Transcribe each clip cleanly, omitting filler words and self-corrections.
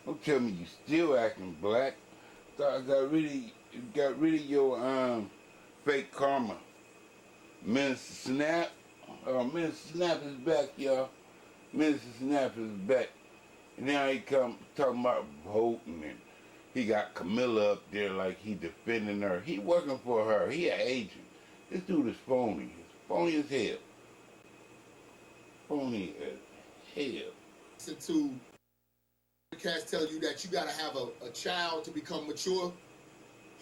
Don't tell me you still acting black. Thought I got rid of your fake karma. Minister Snap. Minister Snap is back, y'all. Minister Snap is back. And now he come talking about voting, and he got Camilla up there like he defending her. He working for her. He an agent. This dude is phony. He's phony as hell. Phony as hell. Listen to cats tell you that you gotta have a child to become mature.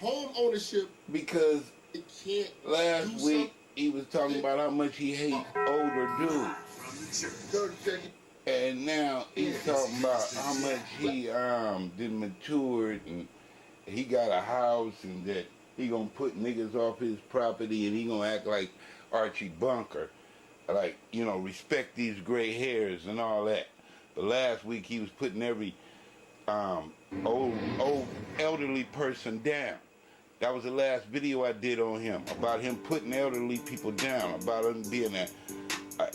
Home ownership, because it can't. Last week he was talking about how much he hate older dudes. And now he's talking about how much he done matured, and he got a house, and that he gonna put niggas off his property, and he gonna act like Archie Bunker, like, you know, respect these gray hairs and all that. But last week he was putting every old elderly person down. That was the last video I did on him, about him putting elderly people down, about him being a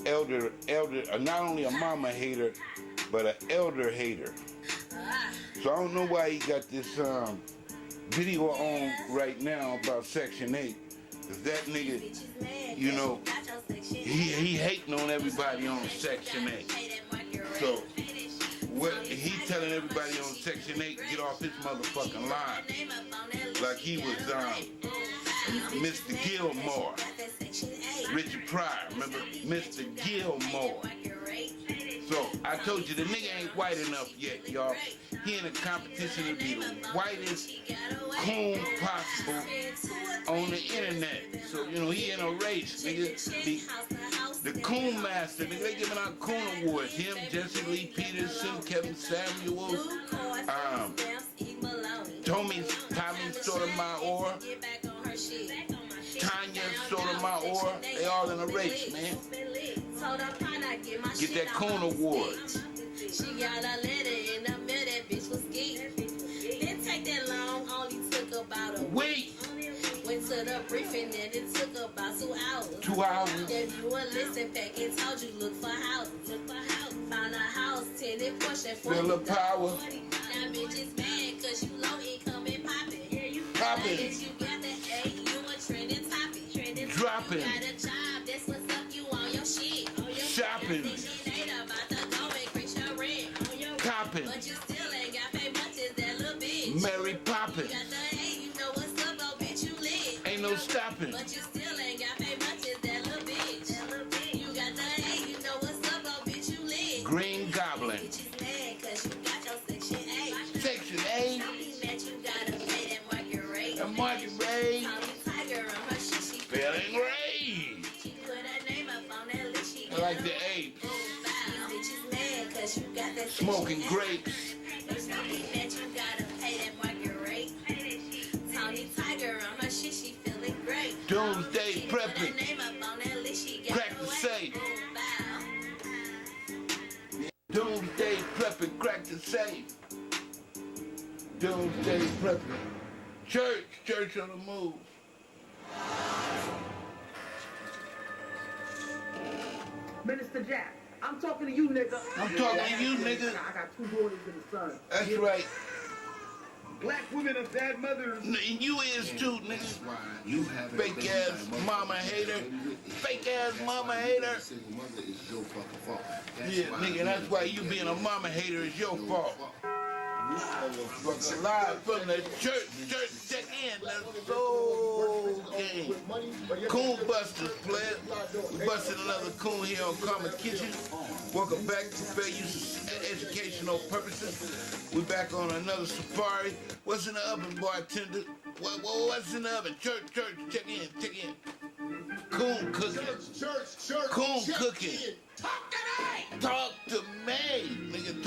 elder, not only a mama hater, but an elder hater. So I don't know why he got this video on right now about Section 8, because that nigga, you know, he hating on everybody on Section 8. So what he telling everybody on Section 8, get off his motherfucking line, like he was Mr. Gilmore, Richard Pryor, remember Mr. Gilmore. So I told you the nigga ain't white enough yet, y'all. He in a competition to be the whitest coon possible on the internet. So, you know, he in a race, nigga. The Coon Master, nigga, they giving out Coon Awards. Him, Jesse Lee Peterson, Kevin Samuels, Tommy Sotomayor, Tanya Sotomayor. They all in a race, man. Get that Coon Award. She got a letter in the mail, that bitch was geek. Didn't take that long, only took about a week. Went to the briefing and it took about 2 hours. 2 hours. Gave you a listen pack and told you look for houses. Found a house, tenant portion for Feel the power. That bitch is mad cause you low income and poppin'. Yeah, you poppin'. You got the A, you a trending topic. Dropping. You got a job, that's what's up, you on your shit. Shopping. About to go increase your rent. Copping. But you still ain't got paid much as that little bitch. Mary Poppins. You got the A, you know what's up, oh bitch, you lit. Ain't no stopping. But you still ain't got paid much as that little bitch. You got the A, you know what's up, oh bitch, you lit. Green Goblin. Bitches mad cause you got your Section 8. Section 8. That you gotta pay that market rate. The market rate. Tiger on her shit, she feeling great. She put her name up on that list, she I like the apes. bitches mad cause you got that Smoking grapes. That you gotta pay that market rate. Tony Tiger on her shit, she feeling great. Doomsday prepping. Name up on that list, she got Crack the safe. Doomsday prepping, crack the safe. Doomsday prepping. Church on the move. Minister Jack, I'm talking to you, nigga. I'm talking to you, nigga. I got 2 daughters and a son. That's right. Black women are bad mothers. And you is too, nigga. You fake ass mama hater. Fake ass mama hater. Yeah, nigga, that's why you being a mama hater is your fault. Live from the church check in. Let's go game. Coon Busters, player. We busted another coon here on Karma's Kitchen. Welcome back to Fair Use Educational Purposes. We back on another safari. What's in the oven, bartender? What's in the oven? Church, check in. Coon cooking. Coon cooking. Talk to me, nigga.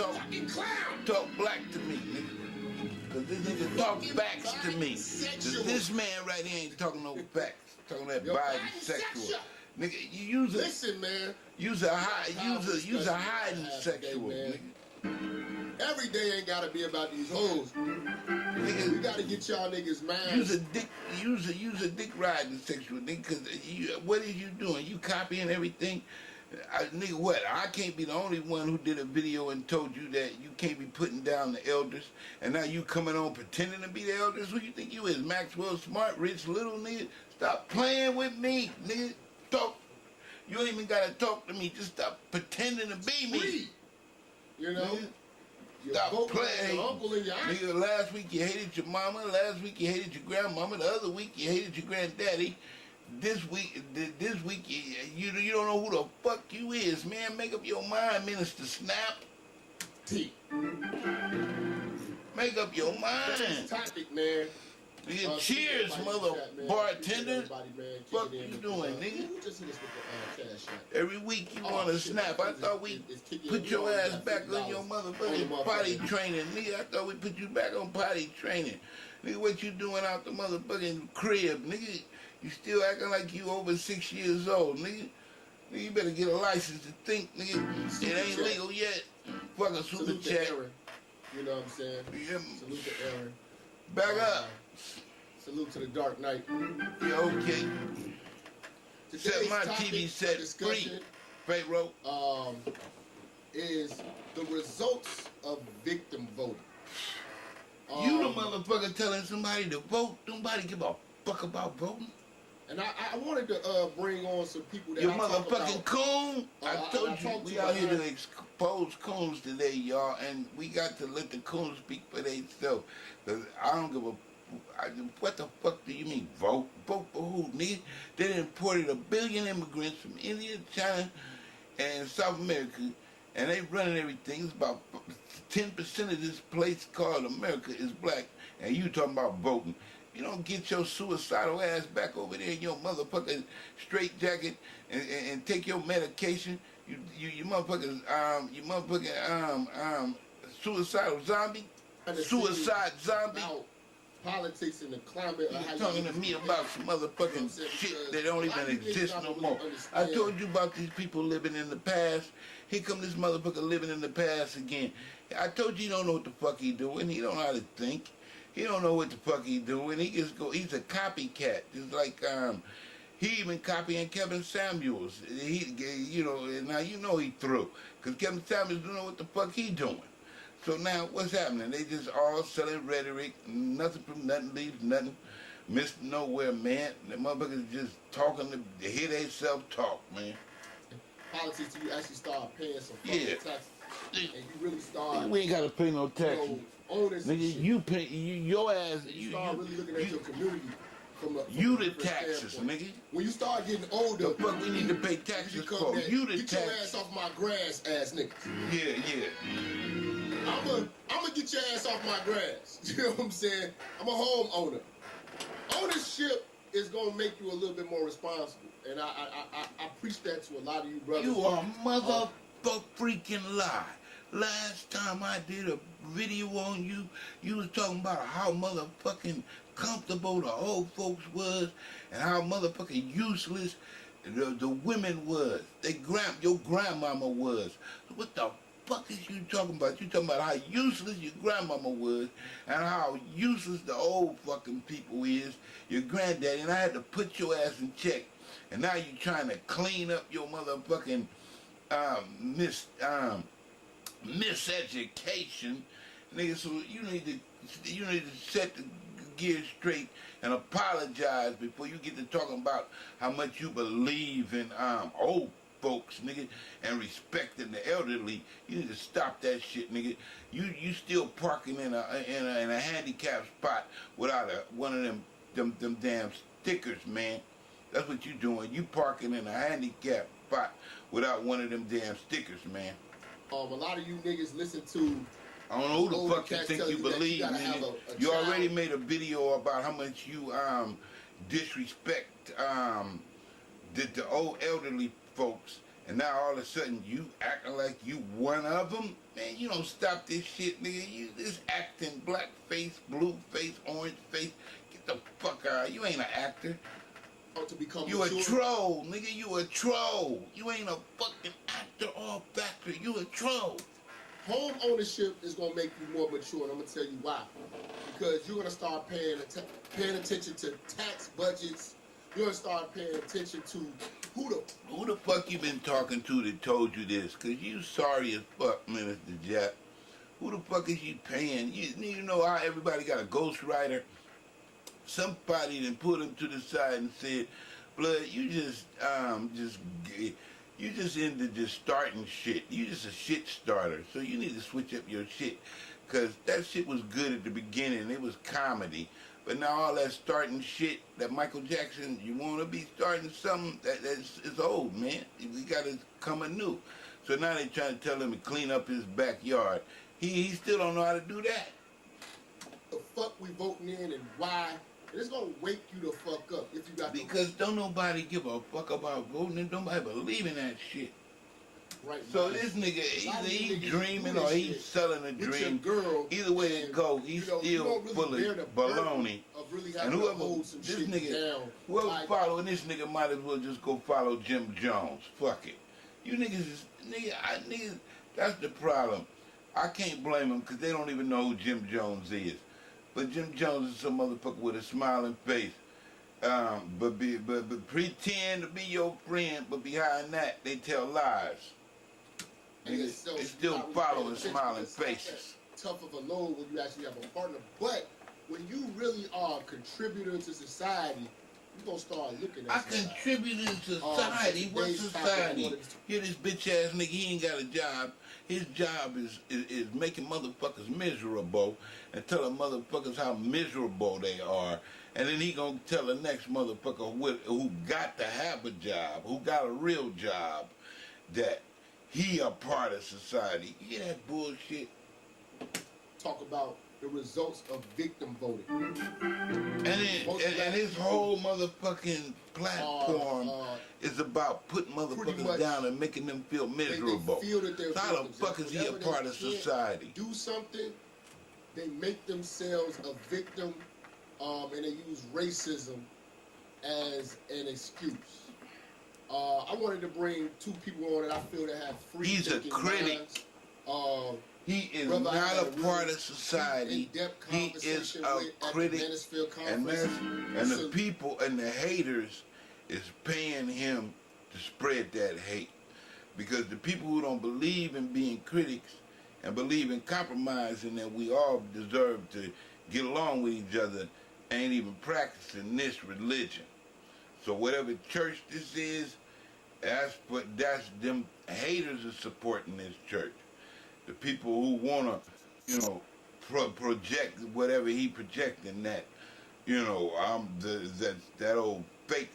Talk black to me, nigga. Cause this nigga talk backs to me. Cause this man right here ain't talking no facts. Talking that bisexual. Nigga, you use a listen, man. Use a hiding sexual, nigga. Every day ain't gotta be about these hoes. Nigga, we gotta get y'all niggas mad. Use a dick riding sexual, nigga. Cause what is you doing? You copying everything Nigga, what? I can't be the only one who did a video and told you that you can't be putting down the elders, and now you coming on pretending to be the elders? Who you think you is? Maxwell Smart, Rich Little, nigga? Stop playing with me, nigga. Talk. You ain't even gotta talk to me. Just stop pretending to be me. Free. You know? Nigga. Your Stop playing. Your uncle and your aunt. Nigga, last week you hated your mama. Last week you hated your grandmama. The other week you hated your granddaddy. This week you don't know who the fuck you is, man. Make up your mind, Minister Snap. T. Make up your mind. Topic, man. Nigga, cheers, mother bartender. Fuck you doing, nigga? Who just hit us with the cash app? Every week you want to snap. I thought we put your ass back on your motherfucking potty training, nigga. I thought we put you back on potty training. Nigga, what you doing out the motherfucking crib, nigga? You still acting like you over 6 years old, nigga. Nigga, you better get a license to think, nigga. It ain't legal yet. Fuck a super chat. You know what I'm saying? Yeah. Salute to Aaron. Back up. Salute to the Dark Knight. Yeah, okay. Set my TV set free. Pharaoh. Is the results of victim voting. You the motherfucker telling somebody to vote. Nobody give a fuck about voting. And I wanted to bring on some people that you I motherfucking coon. I told you we out here to to expose coons today, y'all, and we got to let the coons speak for themselves. Cause I don't give a. What the fuck do you mean vote? Vote for who, nigga? They imported 1 billion immigrants from India, China, and South America, and they running everything. It's about 10% of this place called America is black, and you talking about voting. You don't get your suicidal ass back over there in your motherfucking straight jacket and take your medication. You motherfuckers, suicidal zombie, suicide zombie. Politics and the climate. You're talking to me about some motherfucking shit that don't even exist no more. I told you about these people living in the past. Here come this motherfucker living in the past again. I told you he don't know what the fuck he doing. He don't know how to think. He don't know what the fuck he doing. He's a copycat. Just like he even copying Kevin Samuels. Now you know he through. Cause Kevin Samuels don't know what the fuck he doing. So now what's happening? They just all selling rhetoric. Nothing from nothing leaves nothing. Mr. Nowhere, man. The motherfuckers just talking to hear they self talk, man. Politics, you actually start paying some fucking taxes. And you really start. We ain't gotta pay no taxes. Nigga, you pay your ass. You start really looking at your community from the taxes, standpoint. nigga. When you start getting older, the fuck we need to pay taxes for? You the get tax. your ass off my grass, ass niggas. Yeah. I'm gonna get your ass off my grass. You know what I'm saying? I'm a homeowner. Ownership is gonna make you a little bit more responsible, and I preach that to a lot of you brothers. You are freaking lie. Last time I did a video on you, you was talking about how motherfucking comfortable the old folks was and how motherfucking useless the women was. Your grandmama was. So what the fuck is you talking about? You talking about how useless your grandmama was and how useless the old fucking people is, your granddaddy, and I had to put your ass in check. And now you trying to clean up your motherfucking miseducation, nigga. So you need to set the gear straight and apologize before you get to talking about how much you believe in old folks, nigga, and respecting the elderly. You need to stop that shit, nigga. You still parking in a handicapped spot without one of them damn stickers, man. That's what you doing. You parking in a handicapped spot without one of them damn stickers, man. A lot of you niggas listen to. I don't know who the fuck you think you believe, nigga. You already made a video about how much you disrespect the old elderly folks, and now all of a sudden you acting like you one of them. Man, you don't stop this shit, nigga. You just acting black face, blue face, orange face. Get the fuck out. You ain't an actor. To become you mature. A troll, nigga. You a troll. You ain't a fucking actor or factor. You a troll. Home ownership is gonna make you more mature, and I'm gonna tell you why. Because you're gonna start paying attention to tax budgets. You're gonna start paying attention to Who the fuck you been talking to that told you this? Cause you sorry as fuck, Minister Jack. Who the fuck is you paying? You know how everybody got a ghostwriter? Somebody then put him to the side and said, "Blood, you just into just starting shit. You just a shit starter. So you need to switch up your shit, cause that shit was good at the beginning. It was comedy, but now all that starting shit, that Michael Jackson, you want to be starting something that's old, man. We gotta come anew. So now they trying to tell him to clean up his backyard. He still don't know how to do that. The fuck we voting in and why? And it's gonna wake you the fuck up if you got. Because don't nobody give a fuck about voting and nobody believe in that shit. Right. So this nigga, either he dreaming or he's selling a dream. Either way it go, he's still really full of baloney. Really and whoever following this nigga might as well just go follow Jim Jones. Fuck it. You niggas is, niggas, that's the problem. I can't blame them because they don't even know who Jim Jones is. But Jim Jones is some motherfucker with a smiling face. But pretend to be your friend, but behind that, they tell lies. They still following smiling faces. Tough of a load when you actually have a partner. But when you really are a contributor to society, you're going to start looking at contributed to society. What society? Here this bitch ass nigga, he ain't got a job. His job is making motherfuckers miserable and telling motherfuckers how miserable they are. And then he gonna tell the next motherfucker who got to have a job, who got a real job, that he a part of society. You hear that bullshit? Talk about the results of victim voting. And his whole motherfucking platform is about putting motherfuckers down and making them feel miserable. They feel that they're how the fuck is he a part of society? Do something, they make themselves a victim, and they use racism as an excuse. I wanted to bring two people on that I feel that have free He's a critic. Minds. He is not a part of society. He is a critic, and the people and the haters is paying him to spread that hate. Because the people who don't believe in being critics and believe in compromising that we all deserve to get along with each other ain't even practicing this religion. So whatever church this is, that's them haters are supporting this church. The people who wanna, project whatever he projecting, that, I'm that old fake.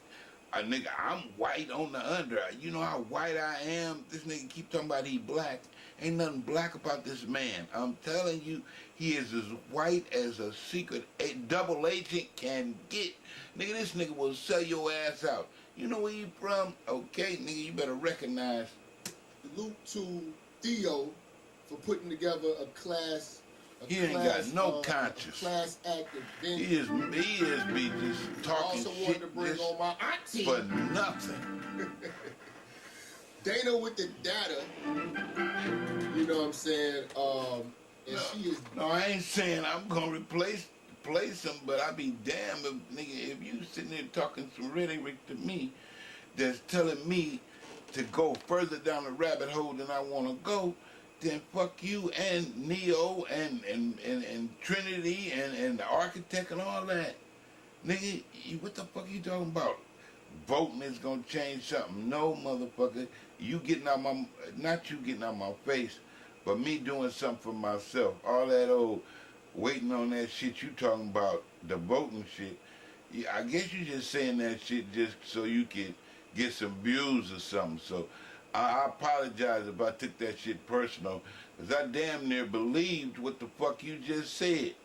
Nigga, I'm white on the under. You know how white I am? This nigga keep talking about he black. Ain't nothing black about this man. I'm telling you, he is as white as a secret double agent can get. Nigga, this nigga will sell your ass out. You know where you from? Okay, nigga, you better recognize. Salute to Theo for putting together a class. He ain't got no conscience. Class act event. He is be just talking shit to bring on my auntie for nothing. Dana with the data. You know what I'm saying? And she is. No, I ain't saying I'm gonna replace him, but I be damned if you sitting there talking some rhetoric to me that's telling me to go further down the rabbit hole than I want to go, then fuck you and Neo and Trinity and the architect and all that. Nigga, what the fuck you talking about? Voting is gonna change something. No, motherfucker. You getting out not you getting out my face, but me doing something for myself. All that old waiting on that shit you talking about, the voting shit. Yeah, I guess you just saying that shit just so you can get some views or something. So I apologize if I took that shit personal, because I damn near believed what the fuck you just said.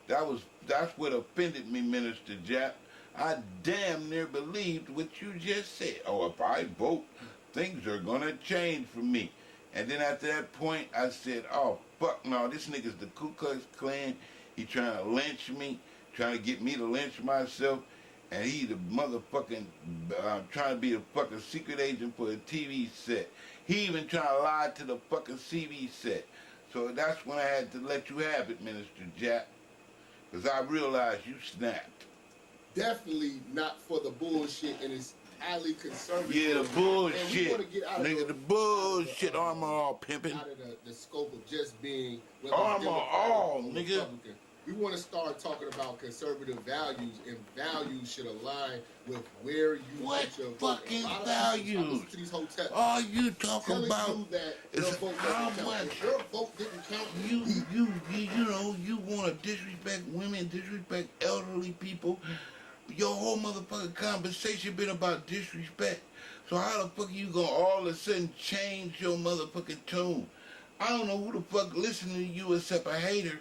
That's what offended me, Minister Jap. I damn near believed what you just said. Oh, if I vote, things are gonna change for me. And then after that point, I said, oh, fuck no, this nigga's the Ku Klux Klan. He trying to lynch me, trying to get me to lynch myself. And he the motherfucking, trying to be a fucking secret agent for a TV set. He even trying to lie to the fucking TV set. So that's when I had to let you have it, Minister Jap. Because I realized you snapped. Definitely not for the bullshit, and it's highly conservative. Yeah, the And we bullshit. want to get out of Nigga, the bullshit armor all pimping. out of the scope of just being Armor all, or nigga. Republican. We want to start talking about conservative values, and values should align with where you What put your vote. fucking A lot of values? people listen to these hotels. All you talking Telling about you that is your vote how doesn't count. much If your vote didn't count. you know, you want to disrespect women, disrespect elderly people. Your whole motherfucking conversation been about disrespect. So how the fuck you gonna all of a sudden change your motherfucking tune? I don't know who the fuck listening to you except a hater.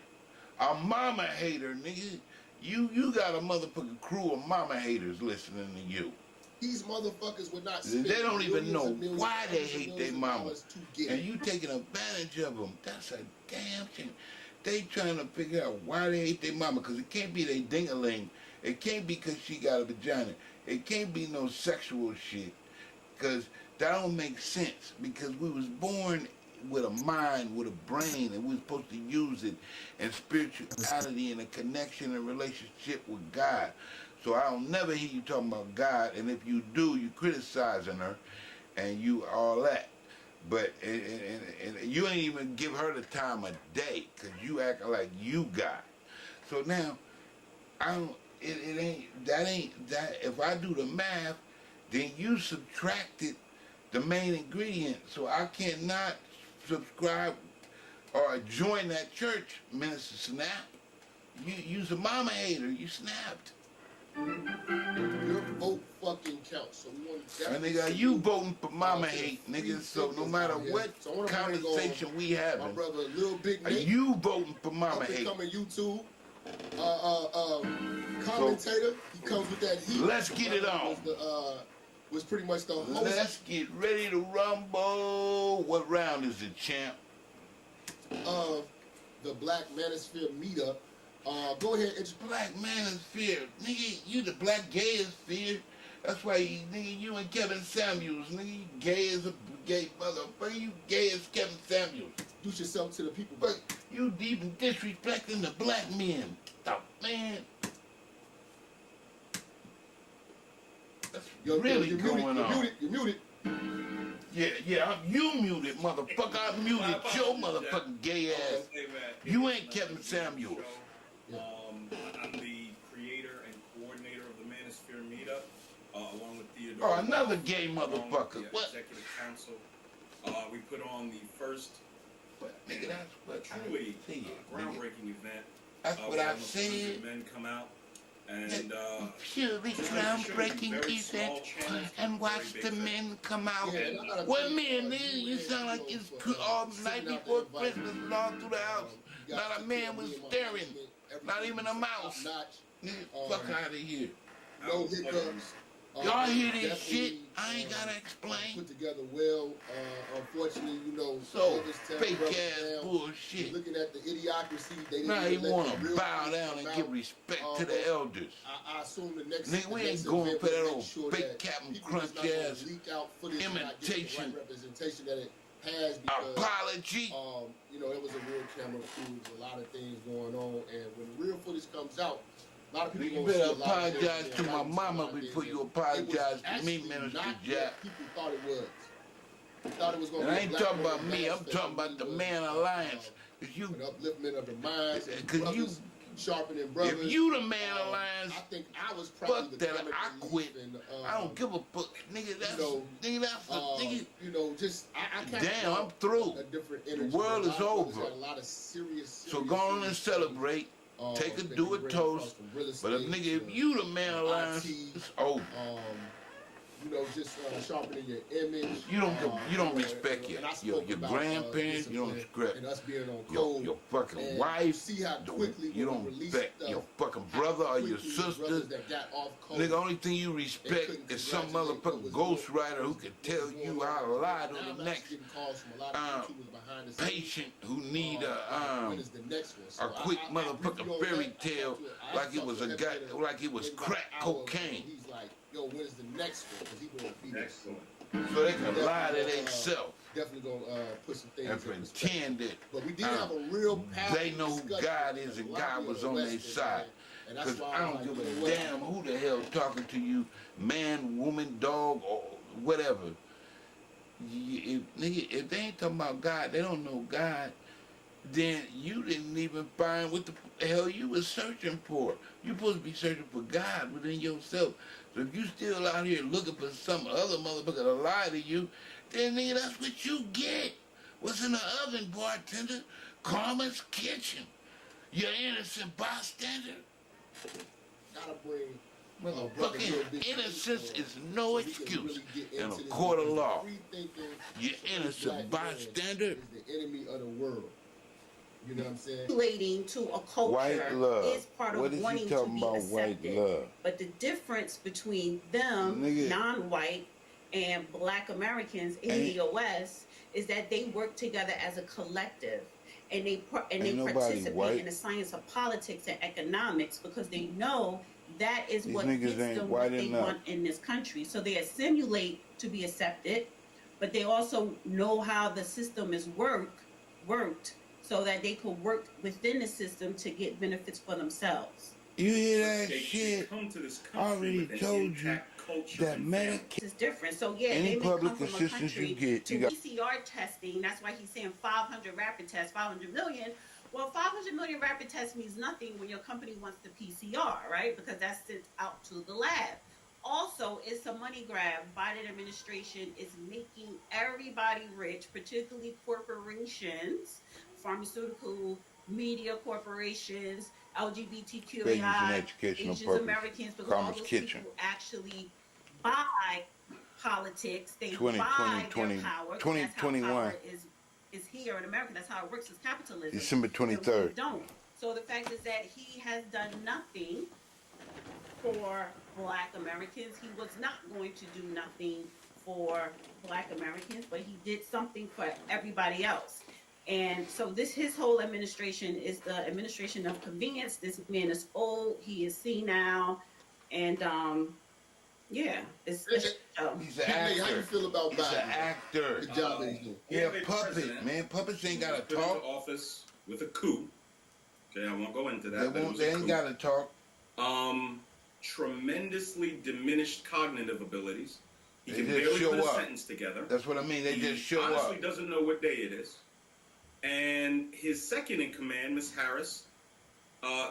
A mama hater, nigga. You got a motherfucking crew of mama haters listening to you. These motherfuckers would not They spend don't even millions know and millions, why they hundreds of hate millions their of mama. dollars to get And it. you taking advantage of them. That's a damn shame. They trying to figure out why they hate their mama. Because it can't be they ding-a-ling. It can't be because she got a vagina. It can't be no sexual shit. Because that don't make sense. Because we was born with a mind, with a brain, and we're supposed to use it in spirituality and a connection and relationship with God. So I'll never hear you talking about God, and if you do, you criticizing her, and you all that. But and you ain't even give her the time of day, cause you act like you God. So now, I don't. It ain't that. If I do the math, then you subtracted the main ingredient, so I cannot subscribe or join that church, Minister Snap. You's a mama hater. You snapped. Your vote fucking counts. So we want to And nigga, you voting for mama hate, nigga. So no matter what conversation we my having, brother, Lil Big Nick, you voting for mama up and hate. coming YouTube commentator. He comes with that heat. Let's get it on. Was pretty much the host. Let's get ready to rumble. What round is it, champ? Of the Black Manosphere meetup. Go ahead and Black Manosphere, nigga. You the black gayest sphere. That's why you, nigga, you and Kevin Samuels, nigga, you gay as a gay motherfucker. You gay as Kevin Samuels. introduce yourself to the people. But you even disrespecting the black men. The man. That's really you're going muted, on. You're muted. Yeah, you muted, motherfucker. I muted your motherfucking gay ass. Hey, man, You ain't Kevin Samuels. I'm the creator and coordinator of the Manosphere Meetup, along with Theodore. Oh, another gay along with motherfucker. the What? Executive Council. We put on the first But, nigga, that's what truly I said. Nigga. groundbreaking event. That's what where I almost 100 said. men come out and Purely just groundbreaking very event small channels, and watch very the big men come out. Yeah, and I gotta What tell men, you, nigga? You sound like it's all night before Christmas and all through the house. Not a man was staring. Not even a mouse. Nigga, fuck out of here. No hiccups. Y'all hear this Definitely, shit? I ain't gotta explain. Put together well. Unfortunately, So, others tear fake brothers ass down. bullshit. Looking at the idiocracy, they didn't Now even he let wanna the real bow people down come and out. give respect to the elders. I assume the next Nigga, we the ain't next going event for that will make old sure fake that Captain people Crunch is not gonna ass leak out footage and not get the imitation right representation that it has because apology. it was a real camera crew, a lot of things going on, and when the real footage comes out, a lot of people You gonna see better a lot of apologize things to and my like a mama lot of before things. you It was apologize to me, actually Minister not Jack. what people thought it was. They thought it was gonna And be I ain't a black talking about man me, I'm manifest, talking about the it was, Man Alliance. Cause you, an upliftment of the minds, and 'Cause you- brothers sharpening brothers. if you the Man Alliance, I think I was probably fuck the that, comic I relief quit. and, I don't give a fuck, nigga. That's nigga. just I kinda Damn, felt I'm through. a different The energy. world A is lot of brothers over. had a lot of serious So go on and serious celebrate. Take a things, do a bring toast. across from real But if estate nigga, if to, you the Man Alliance, IT, it's over. just sharpening your image. You don't respect and I your spoke about, grandparents. You don't discipline respect and us being on your code. fucking And wife. see how quickly You when don't we released respect stuff, your fucking how brother or your quickly the sister. brothers that got off code, Nigga, only thing you respect couldn't is some congratulate what motherfucking was ghostwriter who can tell you how to lie to Now the I'm next getting calls from a lot of YouTubers behind the scenes. patient who need when is the next one? So a quick I motherfucking reviewed fairy that. tale I like it talked was to a him guy, later, like it was maybe about crack an hour ago. cocaine. He's like, yo, when is the next one? Because he gonna feed us. excellent. So they can lie to themselves Definitely gonna put some things and in perspective. pretend that But we did have a real powerful they know who discussion God is and with a lot God of was people on their Western, side. man. And that's Because why I I'm don't like, give you know a what? damn who the hell talking to you, man, woman, dog, or whatever. Nigga, if they ain't talking about God, they don't know God, then you didn't even find what the hell you was searching for. You supposed to be searching for God within yourself. So if you still out here looking for some other motherfucker to lie to you, then nigga, that's what you get. What's in the oven, bartender? Karma's kitchen. You're innocent bystander. Gotta bring brother Motherfucking Lil Big innocence on is no so we can excuse really get in a into this, court of because law. free thinking, You're free innocent black man bystander. is the enemy of the world. You know what I'm saying? Relating to a culture White love. is part of What is he wanting to talking be about, accepted. white love? But the difference between them, Nigga. non-white, and black Americans in Ain't- the US is that they work together as a collective. And they Ain't nobody participate white. in the science of politics and economics because they know that is These what niggas gets ain't them white what they enough. want in this country. So they assimilate to be accepted, but they also know how the system is worked so that they could work within the system to get benefits for themselves. You hear that They shit? come to this I country already with an told you intact culture that and Medicaid. It's different. So yeah, Any they may public come from a assistance country you get, to you got- PCR testing. That's why he's saying 500 rapid tests, 500 million. Well, 500 million rapid tests means nothing when your company wants the PCR, right? Because that's sent out to the lab. Also, it's a money grab. Biden administration is making everybody rich, particularly corporations, pharmaceutical, media corporations, LGBTQAI, Babies and educational Asian purpose. Americans, because all Karma's those kitchen. people actually buy politics. They 20, buy 20, their power. 20, That's how 21. power is here in America. That's how it works. It's capitalism. December And we 23rd. don't. So the fact is that he has done nothing for black Americans. He was not going to do nothing for black Americans, but he did something for everybody else. And so his whole administration is the administration of convenience. This man is old. He is senile. And yeah, it's He's an Hey, how you actor. feel about He's an Biden? actor. The job that he's doing. Yeah, have a puppet, president man. Puppets ain't gotta put into talk. office with a coup. Okay, I won't go into that. They but it won't. was They a ain't coup. gotta talk. Tremendously diminished cognitive abilities. He They can just barely show put a up. sentence together. That's what I mean. They He just show honestly up. doesn't know what day it is. And his second in command, Miss Harris,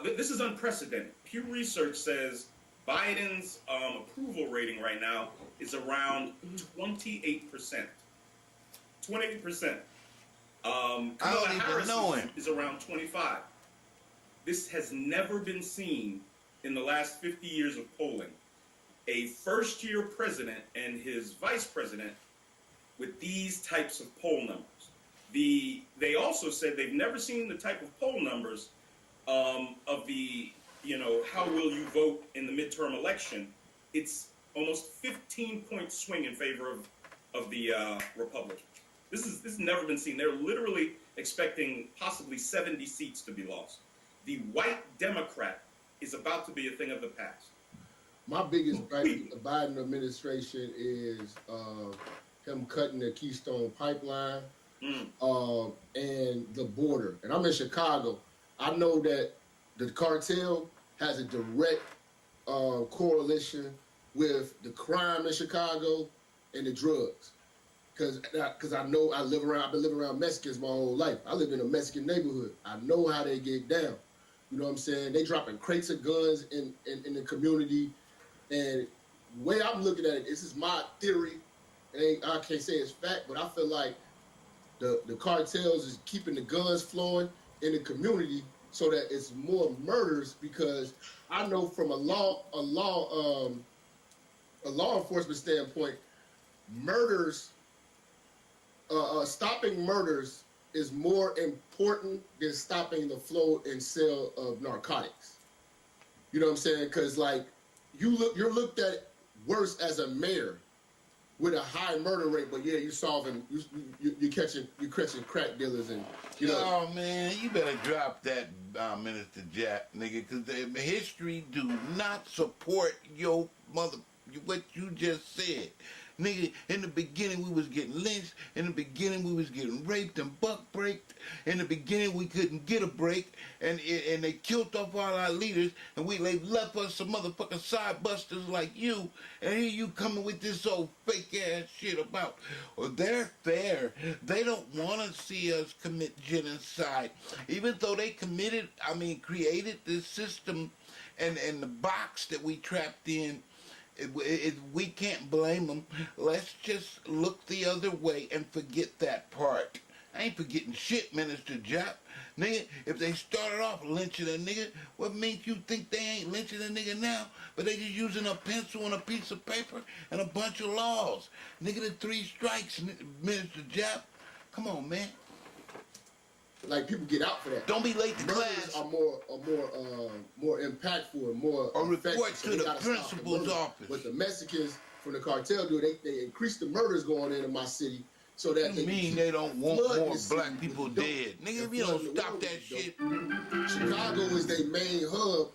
this is unprecedented. Pew Research says Biden's approval rating right now is around 28%. 28%. Kamala I don't even Harris know him. is around 25. This has never been seen in the last 50 years of polling. A first-year president and his vice president with these types of poll numbers. They also said they've never seen the type of poll numbers of the, how will you vote in the midterm election. It's almost 15-point swing in favor of the Republicans. This has never been seen. They're literally expecting possibly 70 seats to be lost. The white Democrat is about to be a thing of the past. My biggest gripe with the Biden administration is him cutting the Keystone Pipeline and the border. And I'm in Chicago. I know that the cartel has a direct correlation with the crime in Chicago and the drugs. Because I know I've been living around Mexicans my whole life. I live in a Mexican neighborhood. I know how they get down. You know what I'm saying? They dropping crates of guns in the community. And the way I'm looking at it, this is my theory. I can't say it's fact, but I feel like the cartels is keeping the guns flowing in the community so that it's more murders, because I know from a law enforcement standpoint, murders, stopping murders is more important than stopping the flow and sale of narcotics. You know what I'm saying? Because like you're looked at worse as a mayor with a high murder rate, but yeah, you're catching crack dealers and Oh man, you better drop that, Minister Jack, nigga, because the history do not support your what you just said. Nigga, in the beginning we was getting lynched. In the beginning we was getting raped and buck braked. In the beginning we couldn't get a break. And they killed off all our leaders. And they left us some motherfucking side busters like you. And here you coming with this old fake ass shit about, well, they're fair. They don't want to see us commit genocide. Even though they created this system and the box that we trapped in. We can't blame them. Let's just look the other way and forget that part. I ain't forgetting shit, Minister Jap. Nigga, if they started off lynching a nigga, what makes you think they ain't lynching a nigga now? But they just using a pencil and a piece of paper and a bunch of laws. Nigga, the 3 strikes, Minister Jap. Come on, man. Like, people get out for that. Don't be late to Murders class. are more impactful and more Or report effective, to they the gotta stop principal's murder. office. What the Mexicans from the cartel do, they increase the murders going into my city so that You mean they don't want flooding more the city black with people dope. dead? Nigga, They're if you don't flooding the stop world that with shit. dope. Chicago is their main hub.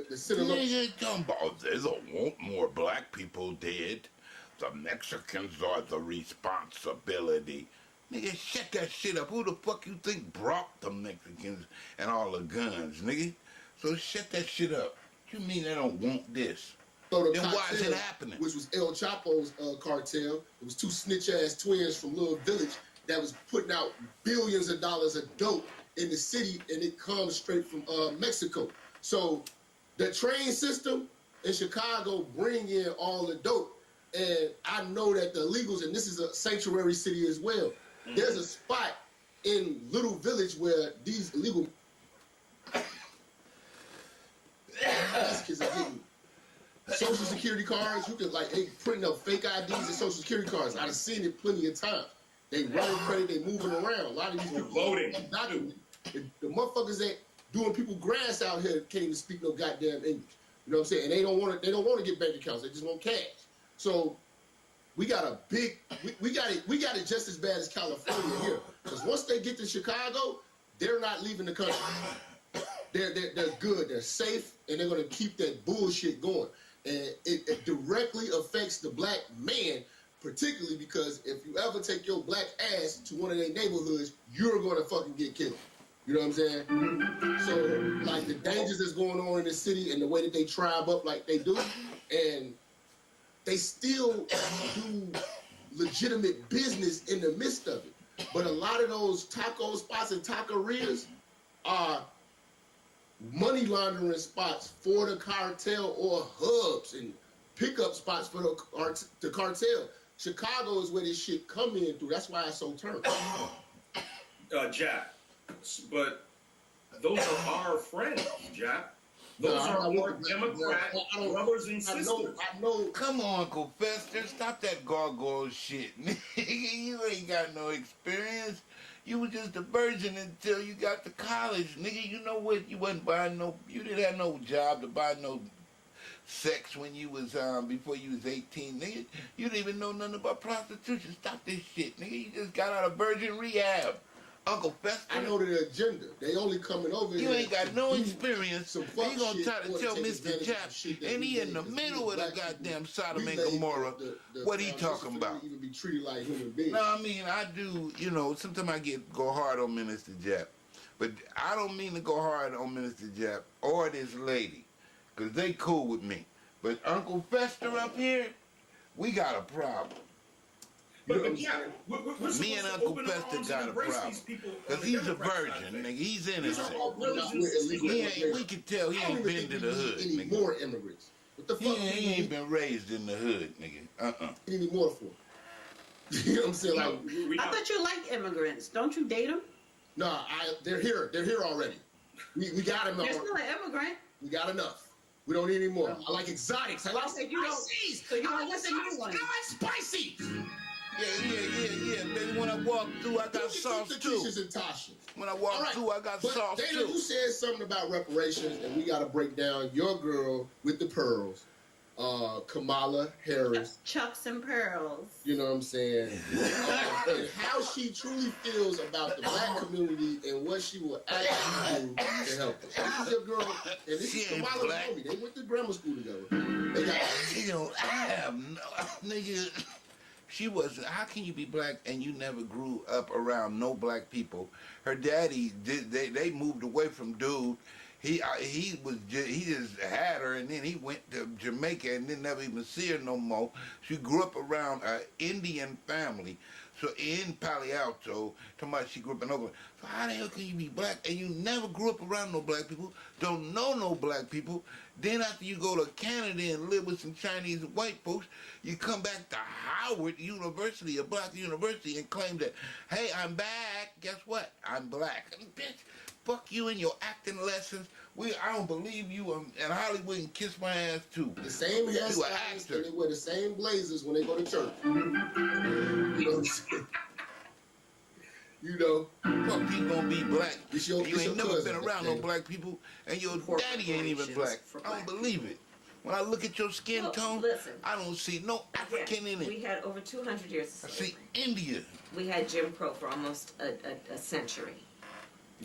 The center. Nigga, come about, they don't want more black people dead. The Mexicans are the responsibility. Nigga, shut that shit up. Who the fuck you think brought the Mexicans and all the guns, nigga? So shut that shit up. What you mean they don't want this? So the Then why is cartel, it happening? Which was El Chapo's cartel. It was 2 snitch-ass twins from Little Village that was putting out billions of dollars of dope in the city, and it comes straight from Mexico. So the train system in Chicago bring in all the dope, and I know that the illegals, and this is a sanctuary city as well. There's a spot in Little Village where these illegal kids are getting social security cards. You can they printing up fake IDs and social security cards. I've seen it plenty of times. They running credit, they moving around. A lot of these people Voting. the motherfuckers that doing people grants out here can't even speak no goddamn English. You know what I'm saying? And they don't want to get bank accounts. They just want cash. So we got we got it just as bad as California here. Because once they get to Chicago, they're not leaving the country. They're good, they're safe, and they're gonna keep that bullshit going. And it directly affects the black man, particularly because if you ever take your black ass to one of their neighborhoods, you're gonna fucking get killed. You know what I'm saying? So, like, the dangers that's going on in the city and the way that they tribe up like they do, and they still do legitimate business in the midst of it. But a lot of those taco spots and taquerias are money laundering spots for the cartel or hubs and pickup spots for the cartel. Chicago is where this shit come in through. That's why it's so turned. Jack, but those are our friends, Jack. Those are our Democrat brothers and sisters. I know. Come on, Uncle Fester, stop that gargoyle shit. Nigga, you ain't got no experience. You was just a virgin until you got to college, nigga. You know what? You didn't have no job to buy no sex when you was, before you was 18, nigga. You didn't even know nothing about prostitution. Stop this shit, nigga. You just got out of virgin rehab. Uncle Fester. I know the agenda. They only coming over you here. ain't got no experience. Some You fuck gonna shit try to or tell take Mr. advantage Jap, of shit that and we he in made, the 'cause we middle of the black people, goddamn Sodom we and made Gomorrah. the What he foundation talking for about? Even be treated like human beings. No, I mean, I do, sometimes I go hard on Minister Jap. But I don't mean to go hard on Minister Jap or this lady, because they cool with me. But Uncle Fester up here, we got a problem. But yeah, we're Me and supposed to Uncle open our Fester arms got and a embrace problem. these people on Because the he's a Democrat side, virgin, man. nigga. He's These innocent. are our brothers and sisters. We can tell he I don't ain't even been to think the we hood, need any nigga. more immigrants. What the fuck? He ain't been raised in the hood, nigga. Any more for? You know what I'm saying? Like, I thought you liked immigrants. Don't you date them? no, they're here. They're here already. We got them. You're still an immigrant. We got enough. We don't need any more. I like exotics. I like Okay, you don't- spices. so you I don't like want the new sauce. ones. I like spicy. Yeah. Baby, when I walk through, I got sauce the too. Keishas and Tasha. When I walk All right, through, I got but sauce Dana, too. you said something about reparations, and we got to break down your girl with the pearls, Kamala Harris. Chucks and pearls. You know what I'm saying? And how she truly feels about the black community and what she will actually do to help us. This is your girl, and this She is ain't Kamala's black. homie. They went to grammar school together. They got I have no, nigga. She wasn't. How can you be black and you never grew up around no black people? Her daddy did. They moved away from dude. He just had her, and then he went to Jamaica and then never even see her no more. She grew up around an Indian family. So in Palo Alto, talking about she grew up in Oakland. So how the hell can you be black and you never grew up around no black people, don't know no black people? Then after you go to Canada and live with some Chinese and white folks, you come back to Howard University, a black university, and claim that, hey, I'm back. Guess what? I'm black. Bitch, fuck you and your acting lessons. I don't believe you, and Hollywood can kiss my ass too. The same hairstyles, and they wear the same blazers when they go to church. You know what I'm saying? You know, fuck you gonna be black. You ain't never been around no black people, and your daddy ain't even black. I don't believe it. When I look at your skin tone, listen, I don't see no African in it. We had over 200 years of slavery. I see India. We had Jim Crow for almost a century.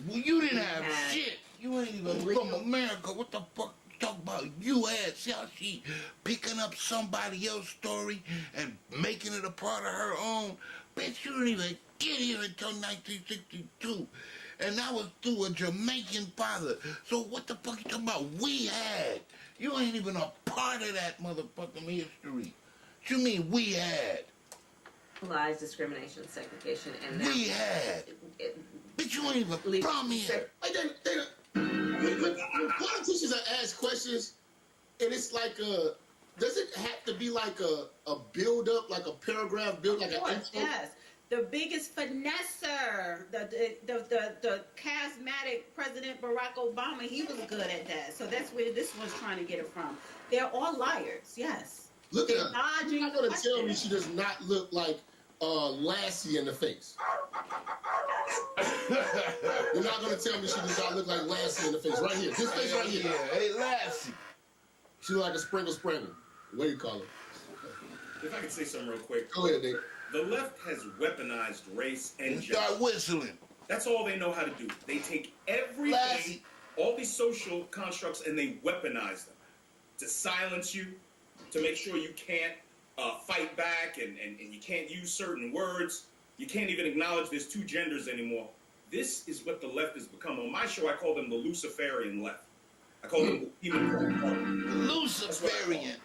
Well, you didn't have shit. You ain't even from America. What the fuck you talk about? You had, see how she picking up somebody else's story and making it a part of her own? Bitch, you didn't even get here until 1962. And that was through a Jamaican father. So what the fuck you talking about? We had. You ain't even a part of that motherfucking history. What you mean we had? Lies, discrimination, segregation, and now we had. But you ain't even from here. When politicians are asked questions, and it's like does it have to be like a build up, like a paragraph build, like an intro? Yes. The biggest finesser, the charismatic President Barack Obama, he was good at that. So that's where this was trying to get it from. They're all liars, yes. Look at her. You're not going to tell me she does not look like Lassie in the face. You're not going to tell me she does not look like Lassie in the face. Right here. This face right here. Yeah, hey, Lassie. She look like a sprinkle. What do you call it? If I could say something real quick. Go ahead, Nick. The left has weaponized race and gender. Start whistling. That's all they know how to do. They take everything, all these social constructs, and they weaponize them to silence you, to make sure you can't fight back and you can't use certain words. You can't even acknowledge there's two genders anymore. This is what the left has become. On my show, I call them the Luciferian left. I call them the Luciferian.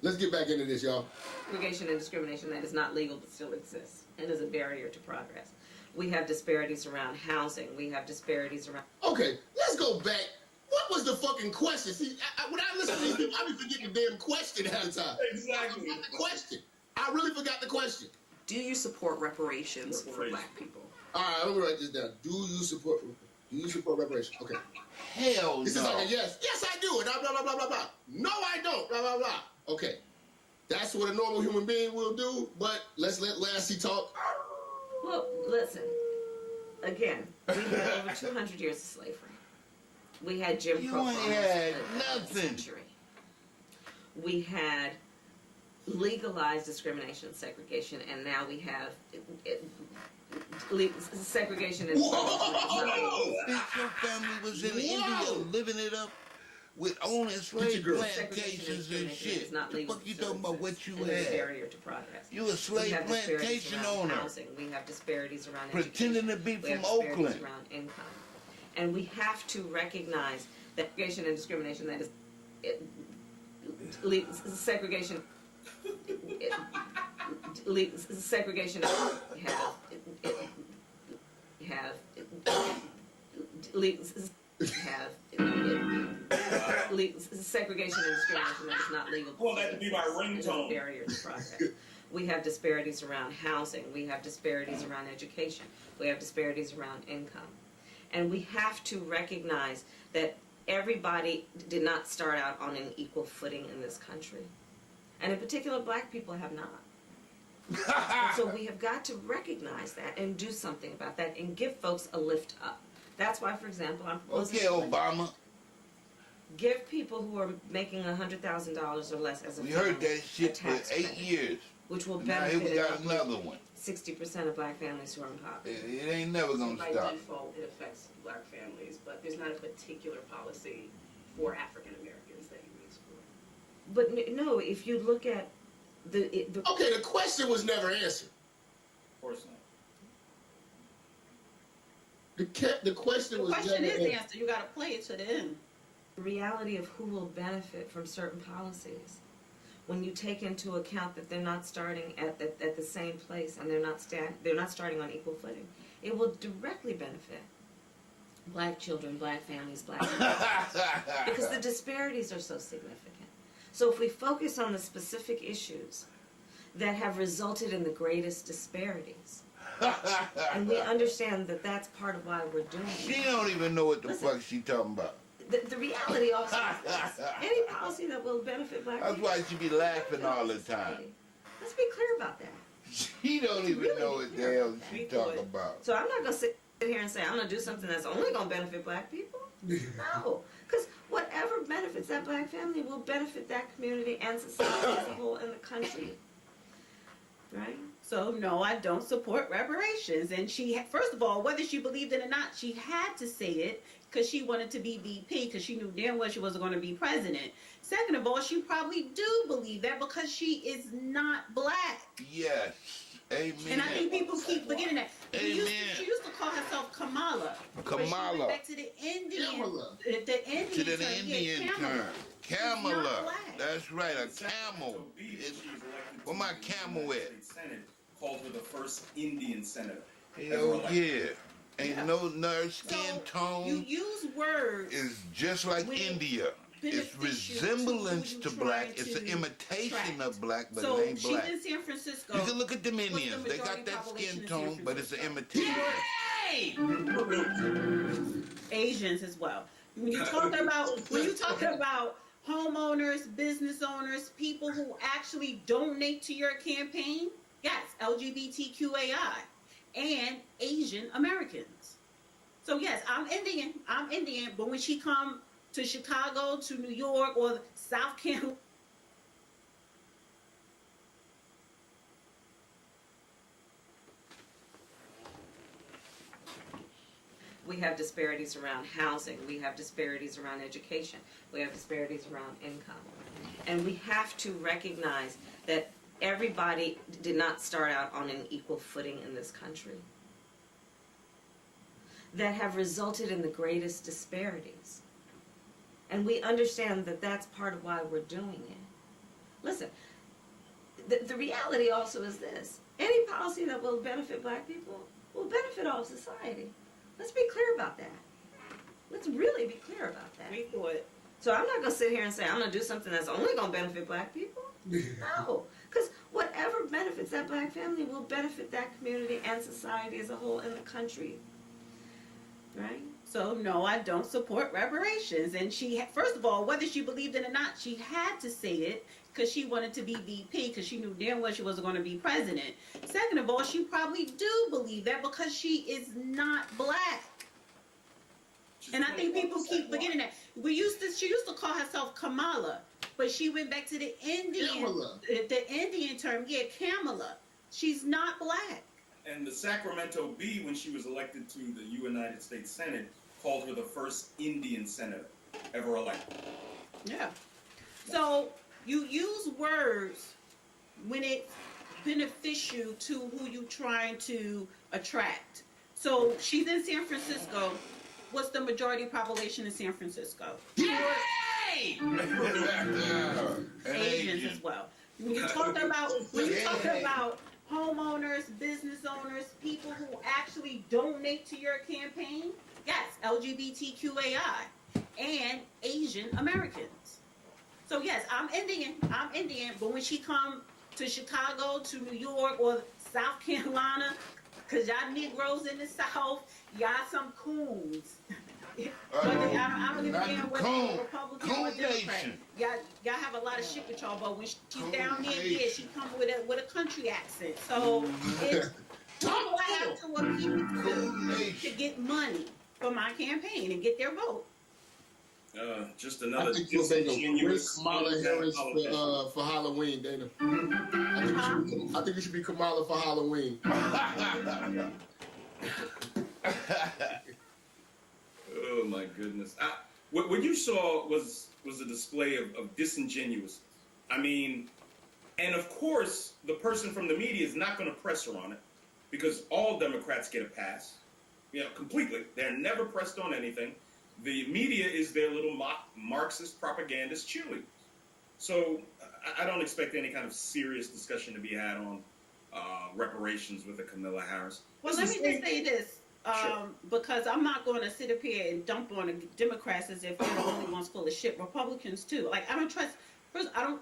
Let's get back into this, y'all. Segregation and discrimination that is not legal but still exists and is a barrier to progress. We have disparities around housing. We have disparities around... Okay, let's go back. What was the fucking question? See, when I listen to these people, I be forgetting the damn question half the time. Exactly. I forgot the question. I really forgot the question. Do you support reparations for black people? All right, let me write this down. Do you support reparations? Okay. Hell no. This is like a yes. Yes, I do. And blah, blah, blah, blah, blah. No, I don't. Blah, blah, blah. Okay. That's what a normal human being will do, but let's let Lassie talk. Well, listen. Again, we had over 200 years of slavery. We had Jim Crow for almost a century. We had legalized discrimination and segregation, and now we have segregation and Whoa! Your family was in India living it up with owning slave plantations and shit. What the fuck you talking about what you had? Barrier to progress. You a slave plantation owner. Housing. We have disparities around pretending to be from Oakland. Around income. And we have to recognize that segregation and discrimination that is segregation segregation have segregation and discrimination that is not legal. Well, that would be my ringtone. Barrier to progress. We have disparities around housing. We have disparities around education. We have disparities around income. And we have to recognize that everybody did not start out on an equal footing in this country. And in particular, black people have not. And so we have got to recognize that and do something about that and give folks a lift up. That's why, for example, I'm proposing... Okay, Obama. Give people who are making $100,000 or less as a we heard that shit for 8 years. Which will benefit. Now here we got another one. 60% of black families who are in poverty. It ain't never gonna By stop. default, it affects black families, but there's not a particular policy for African Americans that you would explore. But no, if you look at Okay, the question was never answered. Of course not. The question The was question never is answered. answered. You got to play it to the end. The reality of who will benefit from certain policies, when you take into account that they're not starting at the same place and they're not starting on equal footing, it will directly benefit black children, black families, black because the disparities are so significant. So if we focus on the specific issues that have resulted in the greatest disparities, and we understand that that's part of why we're doing it. She don't even know what the Listen. fuck she talking about. The reality also is this. Any policy that will benefit black That's people. why she be laughing all the time. Let's be clear about that. She don't even know what the hell she talking about. So I'm not going to sit here and say I'm going to do something that's only going to benefit black people. No. Because whatever benefits that black family will benefit that community and society as a whole in the country. Right? So no, I don't support reparations. And first of all, whether she believed it or not, she had to say it because she wanted to be VP because she knew damn well she wasn't going to be president. Second of all, she probably do believe that because she is not black. Yes. Amen. And I think people keep forgetting that. She Amen. used to call herself Kamala. But she Kamala. went back to the Indian, Kamala. the Indian To the term. Indian Yeah, Kamala. term. She's Kamala. not black. That's right, a camel. Sacramento Bee, when she was elected Where to my the camel United at? States Senate, called her the first Indian senator. ever Hell elected. yeah. Ain't Yeah. no nurse skin So, you tone use words is just like when it India. It's benefits you resemblance who you to black. trying It's an to imitation attract. of black, but So it ain't she's black. in San Francisco. You can look at them What's the Indians. They got majority that population skin in San tone, but it's an Francisco? imitation. Asians as well. When you talk about homeowners, business owners, people who actually donate to your campaign, yes, LGBTQAI and Asian Americans. So yes, I'm Indian, but when she come to Chicago, to New York, or South Carolina, We have disparities around housing. We have disparities around education. We have disparities around income. And we have to recognize that everybody did not start out on an equal footing in this country that have resulted in the greatest disparities. And we understand that that's part of why we're doing it. Listen, the reality also is this. Any policy that will benefit black people will benefit all of society. Let's be clear about that. Let's really be clear about that. we thought, So I'm not going to sit here and say I'm going to do something that's only going to benefit black people. No. Because whatever benefits that black family will benefit that community and society as a whole in the country. Right? so no, I don't support reparations. And first of all, whether she believed it or not, she had to say it because she wanted to be VP because she knew damn well she wasn't going to be president. Second of all, she probably do believe that because she is not black. She's And I think people 21% keep forgetting black. that. She used to call herself Kamala, but she went back to the Kamala. Indian term. Yeah, Kamala. She's not black. And the Sacramento Bee, when she was elected to the United States Senate, called her the first Indian senator ever elected. Yeah. So you use words when it benefits you to who you're trying to attract. So she's in San Francisco. What's the majority population in San Francisco? Yay! Asians as well. When you talk about homeowners, business owners, people who actually donate to your campaign, yes, LGBTQAI and Asian Americans. So yes, I'm Indian, but when she come to Chicago, to New York, or South Carolina, because y'all Negroes in the South, y'all some coons. I don't give a Not damn the whether coon. you're Republican Coon or Democrat. nation. Y'all have a lot of shit with y'all, but when she's Coon down there, nation. yeah, she come with a country accent. So it's all I have to appeal Coon to nation. get money for my campaign and get their vote. Just I another think you'll make a great disingenuous Kamala Harris politician. for Halloween, Dana. I think you should be Kamala for Halloween. Oh my goodness! What you saw was a display of disingenuous. I mean, And of course, the person from the media is not going to press her on it because all Democrats get a pass, completely. They're never pressed on anything. The media is their little Marxist propagandist cheerleaders. So I don't expect any kind of serious discussion to be had on reparations with a Kamala Harris. Well, let me just say this, Sure. because I'm not going to sit up here and dump on the Democrats as if they're the only ones full of shit. Republicans too. Like I don't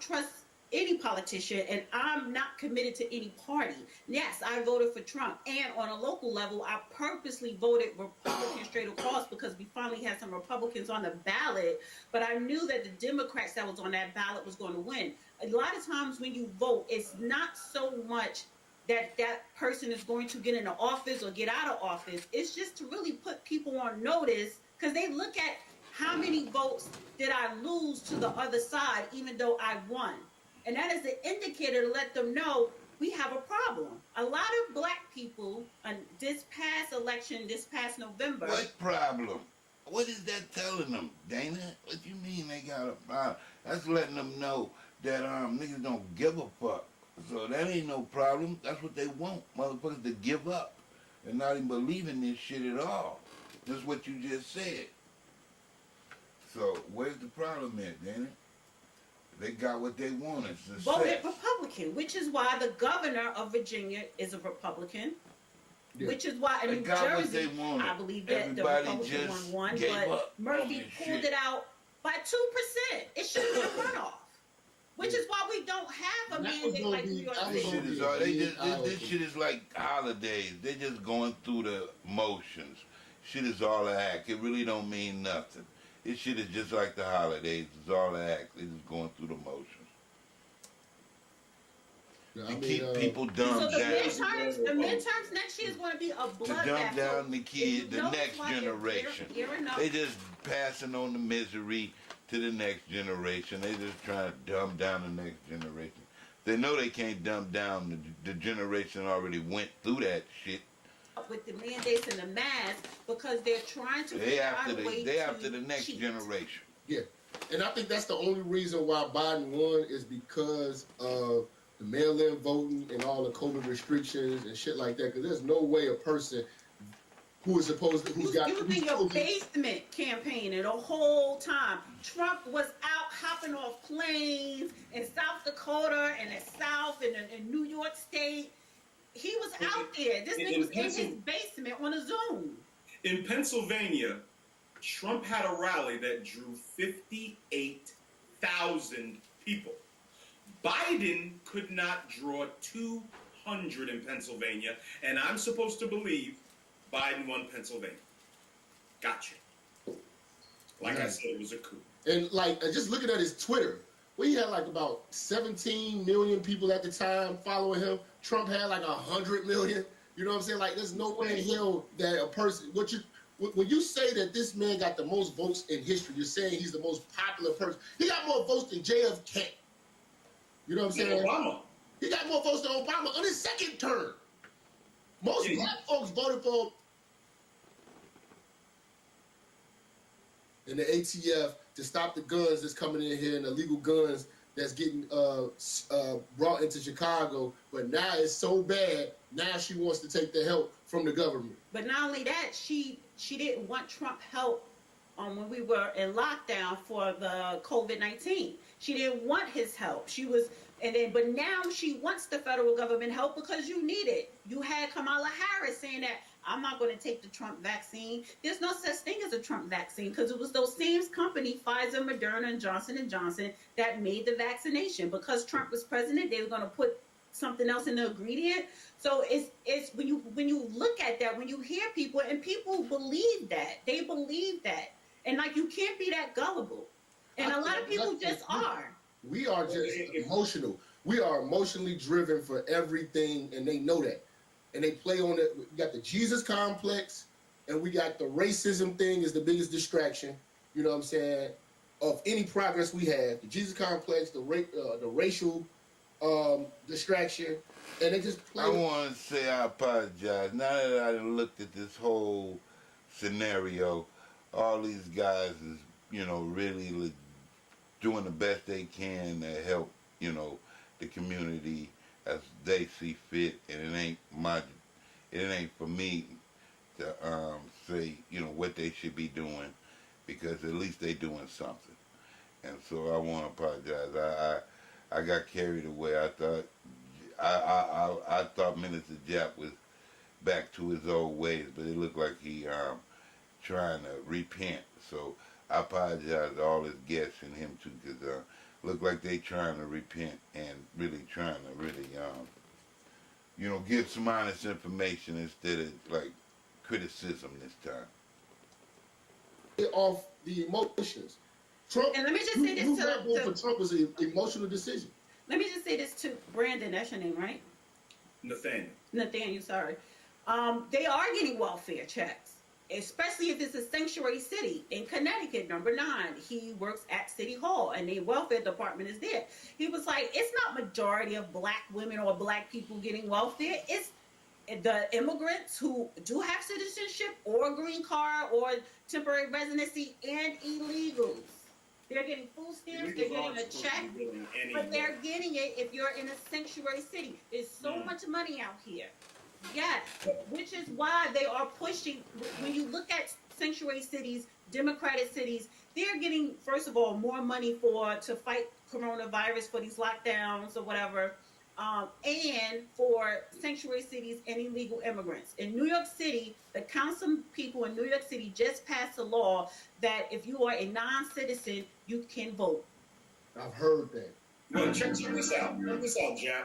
trust any politician, and I'm not committed to any party. Yes, I voted for Trump, and on a local level, I purposely voted Republican straight across because we finally had some Republicans on the ballot, but I knew that the Democrats that was on that ballot was going to win. A lot of times when you vote, it's not so much that that person is going to get into office or get out of office. It's just to really put people on notice because they look at how many votes did I lose to the other side even though I won. And that is an indicator to let them know we have a problem. A lot of black people, this past election, this past November. What problem? What is that telling them, Dana? What you mean they got a problem? That's letting them know that niggas don't give a fuck. So that ain't no problem. That's what they want, motherfuckers to give up and not even believe in this shit at all. That's what you just said. So where's the problem at, Dana? They got what they wanted. Voted Republican, which is why the governor of Virginia is a Republican. Yeah. Which is why in New Jersey, I believe that the Republican won, but Murphy pulled it out by 2%. It should have been a runoff. Which is why we don't have a mandate like New York City. This shit is like holidays. They're just going through the motions. Shit is all a act. It really don't mean nothing. This shit is just like the holidays. It's all an act. They're just going through the motions. To keep people dumbed down. The midterms next year is going to be a bloodbath. To dumb down the kids, the next generation. They just passing on the misery to the next generation. They just trying to dumb down the next generation. They know they can't dumb down the generation already went through that shit. With the mandates and the masks because they're trying to figure out a way they after the next generation. Yeah. And I think that's the only reason why Biden won is because of the mail-in voting and all the COVID restrictions and shit like that. Because there's no way a person who is supposed to, who's got... You was in your basement campaigning the whole time. Trump was out hopping off planes in South Dakota and the South and in New York State. He was out there. This nigga was in his basement on a Zoom. In Pennsylvania, Trump had a rally that drew 58,000 people. Biden could not draw 200 in Pennsylvania, and I'm supposed to believe Biden won Pennsylvania. Gotcha. Like I said, it was a coup. And just looking at his Twitter, where he had like about 17 million people at the time following him. Trump had like 100 million. You know what I'm saying? Like, there's no way in hell that a person... When you say that this man got the most votes in history, you're saying he's the most popular person. He got more votes than JFK. You know what I'm saying? Obama. He got more votes than Obama on his second term. Most black folks voted for... And the ATF to stop the guns that's coming in here and the illegal guns that's getting brought into Chicago, but now it's so bad. Now she wants to take the help from the government. But not only that, she didn't want Trump help when we were in lockdown for the COVID-19. She didn't want his help. But now she wants the federal government help because you need it. You had Kamala Harris saying that I'm not going to take the Trump vaccine. There's no such thing as a Trump vaccine because it was those same companies, Pfizer, Moderna, and Johnson & Johnson, that made the vaccination. Because Trump was president, they were going to put something else in the ingredient. So it's when you look at that, when you hear people, and people believe that. They believe that. And you can't be that gullible. And a lot of people just are. We are just emotional. We are emotionally driven for everything, and they know that. And they play on it. We got the Jesus complex, and we got the racism thing is the biggest distraction, you know what I'm saying, of any progress we have. The Jesus complex, the racial distraction, and they just play. I want to say I apologize. Now that I looked at this whole scenario, all these guys is, really doing the best they can to help, the community as they see fit, and it ain't for me to say, you know, what they should be doing, because at least they doing something. And so I want to apologize. I got carried away. I thought Minister Jap was back to his old ways, but it looked like he trying to repent. So I apologize to all his guests and him too, because look like they trying to repent and really trying to really you know, give some honest information instead of like criticism this time. Off the emotions. Trump. And let me just say this to not vote for Trump was an emotional decision. Let me just say this to Brandon. That's your name, right? Nathaniel. Sorry. They are getting welfare checks, especially if it's a sanctuary city in Connecticut, number 9. He works at City Hall, and the welfare department is there. He was like, it's not majority of black women or black people getting welfare. It's the immigrants who do have citizenship or green card or temporary residency and illegals. They're getting food stamps, they're getting a check, but they're getting it if you're in a sanctuary city. There's so much money out here. Yes, which is why they are pushing. When you look at sanctuary cities, democratic cities, they're getting, first of all, more money to fight coronavirus for these lockdowns or whatever, and for sanctuary cities and illegal immigrants. In New York City, the council people in New York City just passed a law that if you are a non-citizen, you can vote. I've heard that. Well, check this out. Check this out, Jap.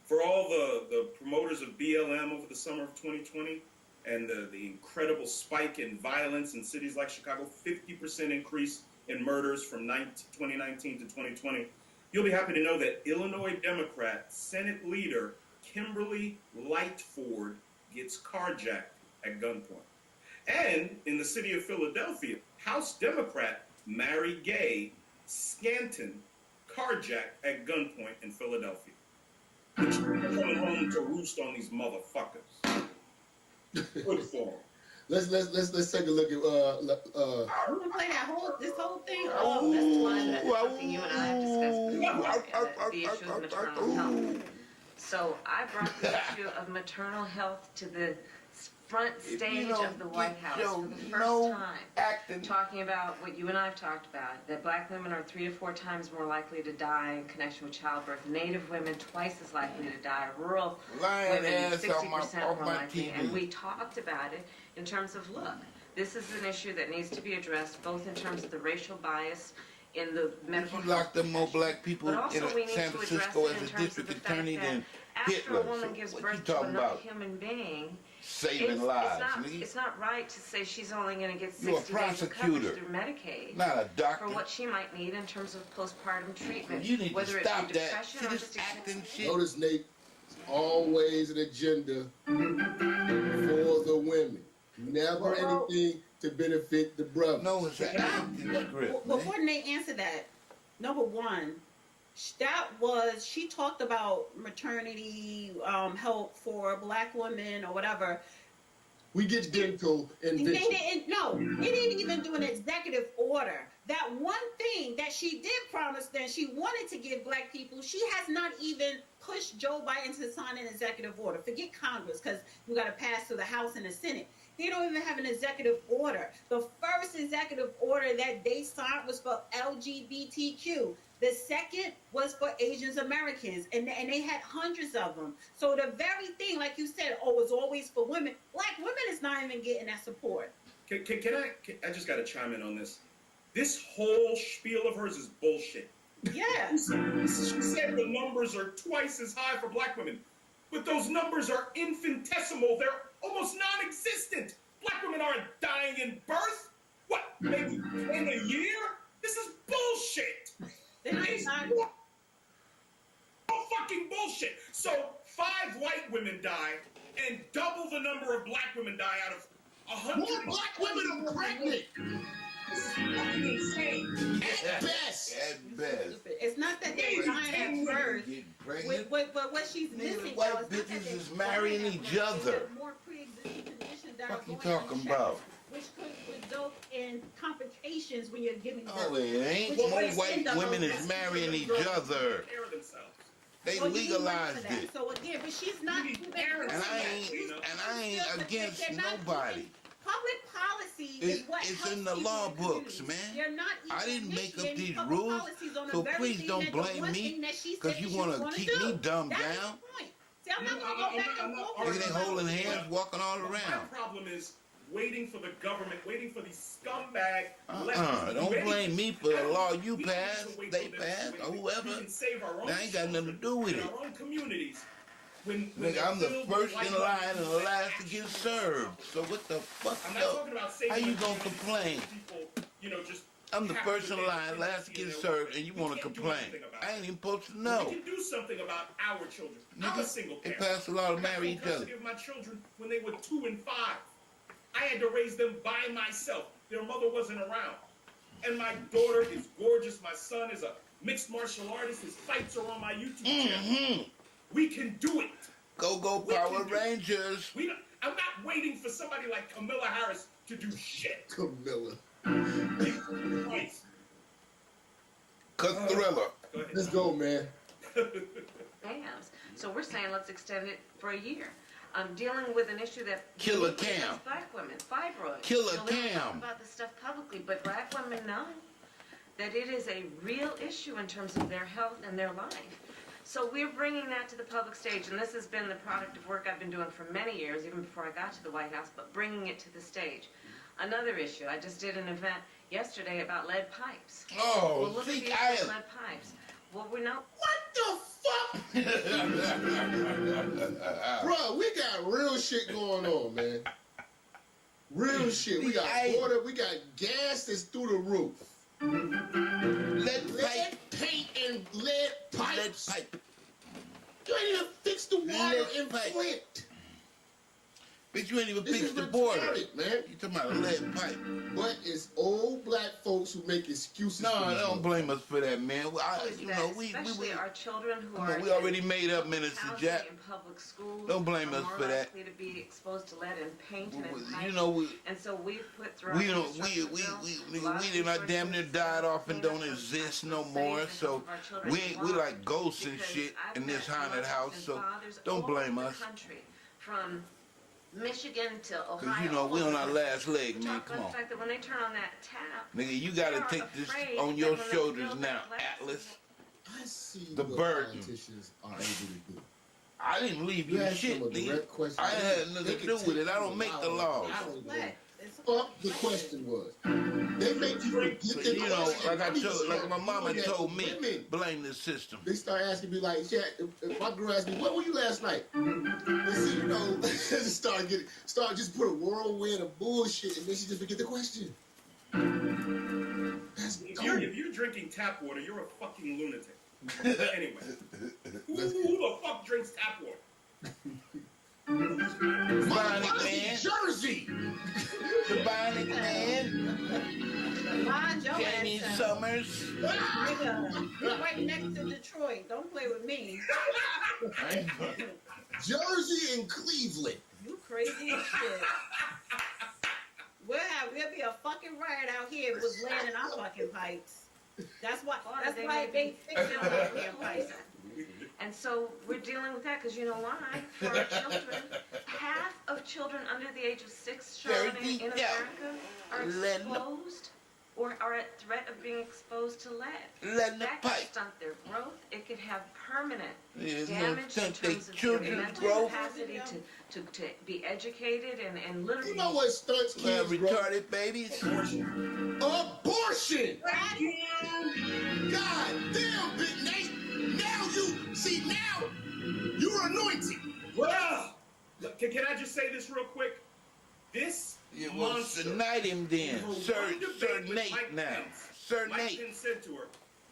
For all the promoters of BLM over the summer of 2020 and the incredible spike in violence in cities like Chicago, 50% increase in murders from 2019 to 2020, you'll be happy to know that Illinois Democrat Senate leader Kimberly Lightford gets carjacked at gunpoint. And in the city of Philadelphia, House Democrat Mary Gay Scanton carjacked at gunpoint in Philadelphia. Which coming home to roost on these motherfuckers. Good for them. Let's take a look at We're gonna play this whole thing. Oh, that's one that's something you and I have discussed before, the issue of maternal health. So I brought the issue of maternal health to the front stage of the White House for the first time, talking about what you and I have talked about, that black women are 3 to 4 times more likely to die in connection with childbirth, Native women twice as likely to die, rural women 60% more likely, and we talked about it in terms of, look, this is an issue that needs to be addressed both in terms of the racial bias in the medical You locked them more black people but also in we need San to Francisco address it as in a terms district of the attorney fact than that after Hitler. a woman So gives what birth you to talking another about? human being, Saving lives, nigga. it's not right to say she's only going to get You're a 60 days of coverage prosecutor, through Medicaid not a doctor. for what she might need in terms of postpartum treatment, You need whether to it stop be that. depression See or this just acting shit? Notice, Nate, always an agenda for the women. Never anything to benefit the brother. No, it's an acting script, man. Before Nate answer that, number one, she talked about maternity help for black women or whatever. We get dental and vision. They didn't even do an executive order. That one thing that she did promise that she wanted to give black people, she has not even pushed Joe Biden to sign an executive order. Forget Congress, because we got to pass through the House and the Senate. They don't even have an executive order. The first executive order that they signed was for LGBTQ. The second was for Asian Americans, and they had hundreds of them. So the very thing, like you said, it's always for women. Black women is not even getting that support. Can I just got to chime in on this. This whole spiel of hers is bullshit. Yeah. She said the numbers are twice as high for black women, but those numbers are infinitesimal. They're almost non-existent. Black women aren't dying in birth. What, maybe in a year? This is bullshit. It's all fucking bullshit. So 5 white women die, and double the number of black women die out of 100. More black women are pregnant. This is fucking insane. At best. At best. It's not that they're dying at birth. But what she's missing, white though, is bitches is marrying each other. More pre-existing conditions that What are you going talking unchecked, about? which could result in complications when you're giving birth. No, it ain't. Which More is white in the women whole is marrying each other. Care of themselves. They Well, you need money legalized for that. it. So again, but she's not even And I ain't against nobody. Public policy is what It's helps in the people law in books, communities. man. They're not even I didn't make up initiating these public rules, policies on the so very please thing don't that the blame one me thing that she said because you that she want was to gonna keep do. me dumbed That's down. the point. See, I'm not gonna go back and forth. Look at they holding But hands, walking all my around. problem is waiting for the government, waiting for these scumbag leftists to do Don't blame anything. me for the law you We don't need to passed, wait they for them to passed, do or anything. whoever. We can save our own That ain't got nothing to do with in it. our own communities. When Nigga, I'm the they're filled first with in like-minded line and the people that last to get actually served. So what the fuck? I'm not talking about saving How you the gonna communities complain? People, you know, just I'm the capture first in their line, last to tendency get and served, and you we want to can't do complain. anything about I it. ain't even supposed to We know. can do something about our children. I'm a single They parent. passed a law to I got marry full each other. custody of my children when they were 2 and 5. I had to raise them by myself. Their mother wasn't around. And my daughter is gorgeous. My son is a mixed martial artist. His fights are on my YouTube channel. We can do it. Go We Power can do it. Rangers. I'm not waiting for somebody like Kamala Harris to do shit. Camilla. Please. Thriller. Go ahead. Let's go, man. Dams. So we're saying let's extend it for a year. I'm dealing with an issue that Killer affects Cam. black women, fibroids. Killer You know, we don't talk Cam. about this stuff publicly, but black women know that it is a real issue in terms of their health and their life. So we're bringing that to the public stage, and this has been the product of work I've been doing for many years, even before I got to the White House, but bringing it to the stage. Another issue, I just did an event yesterday about lead pipes. Oh, Well, look at see, the I issue of lead pipes. Well, we know. What the fuck? Bro, we got real shit going on, man. Real shit. We got water, we got gas that's through the roof. Lead Lead pipe. paint and lead Lead pipes. pipe. You ain't even fix the water Lead in pipe. Flint. Bitch, you ain't even This fixed is the border. retarded, man. You talking about a lead pipe. But it's old black folks who make excuses. No, for these don't blame us for that, man. Well, Is you that know, we especially our children who come are on, we already made up, in Minister housing Jack. in public schools. Don't blame are us more for that. likely to be exposed to lead and paint and in You pipes. know, And so we've put through we our don't, infrastructure bill, we a lot of did not damn near resources died off and clean up don't our- exist our no safe more. and So help our children we like ghosts and Because shit I've in this met haunted mothers house. and So fathers don't all blame over us. the country, from Michigan to Ohio. Cause you know we on our last leg, man. Talk Come about on, the fact that when they turn on that tap, nigga, you gotta they are take this afraid on that your when they shoulders fill now, that glass- Atlas. I see The what burden. politicians are able to do. I didn't leave You you ask shit, them a nigga. direct question. I ain't had nothing They to can do take with it. I you don't an make the hour. laws. I don't know. What? It's a Fuck the question was. They make you forget But, the you know, question. like I mean, told, like my mama that told me, women, blame the system. they start asking me like, Jack, if my girl asked me, where were you last night? And see, you know, just start just put a whirlwind of bullshit, and then she just forget the question. That's If dumb. you're drinking tap water, you're a fucking lunatic. Anyway, who the fuck drinks tap water? Bionic Man, Jersey. the Bionic Man, Mind your Jamie ass up. Summers. Nigga, you're right next to Detroit. Don't play with me. Jersey and Cleveland. You crazy as shit. We'll be a fucking riot out here with lead in our fucking pipes. That's why they fixing our damn pipes. And so we're dealing with that because you know why? For our children, half of children under the age of 6, Charlotte, in Yeah. America are Lead in the- exposed or are at threat of being exposed to lead. Lead in the That can pipe. stunt their growth. It could have permanent There's no damage in stunt they terms of their children's mental growth. capacity to be educated and literally. You know what stunts We have kids' growth? retarded babies. Abortion. Abortion! God damn, Big Nate! Now you're anointed. Well, can I just say this real quick? This It was monster. tonight him then, her Sir one debate with Nate Mike now, Pence. Sir Mike Nate. Pence said to her,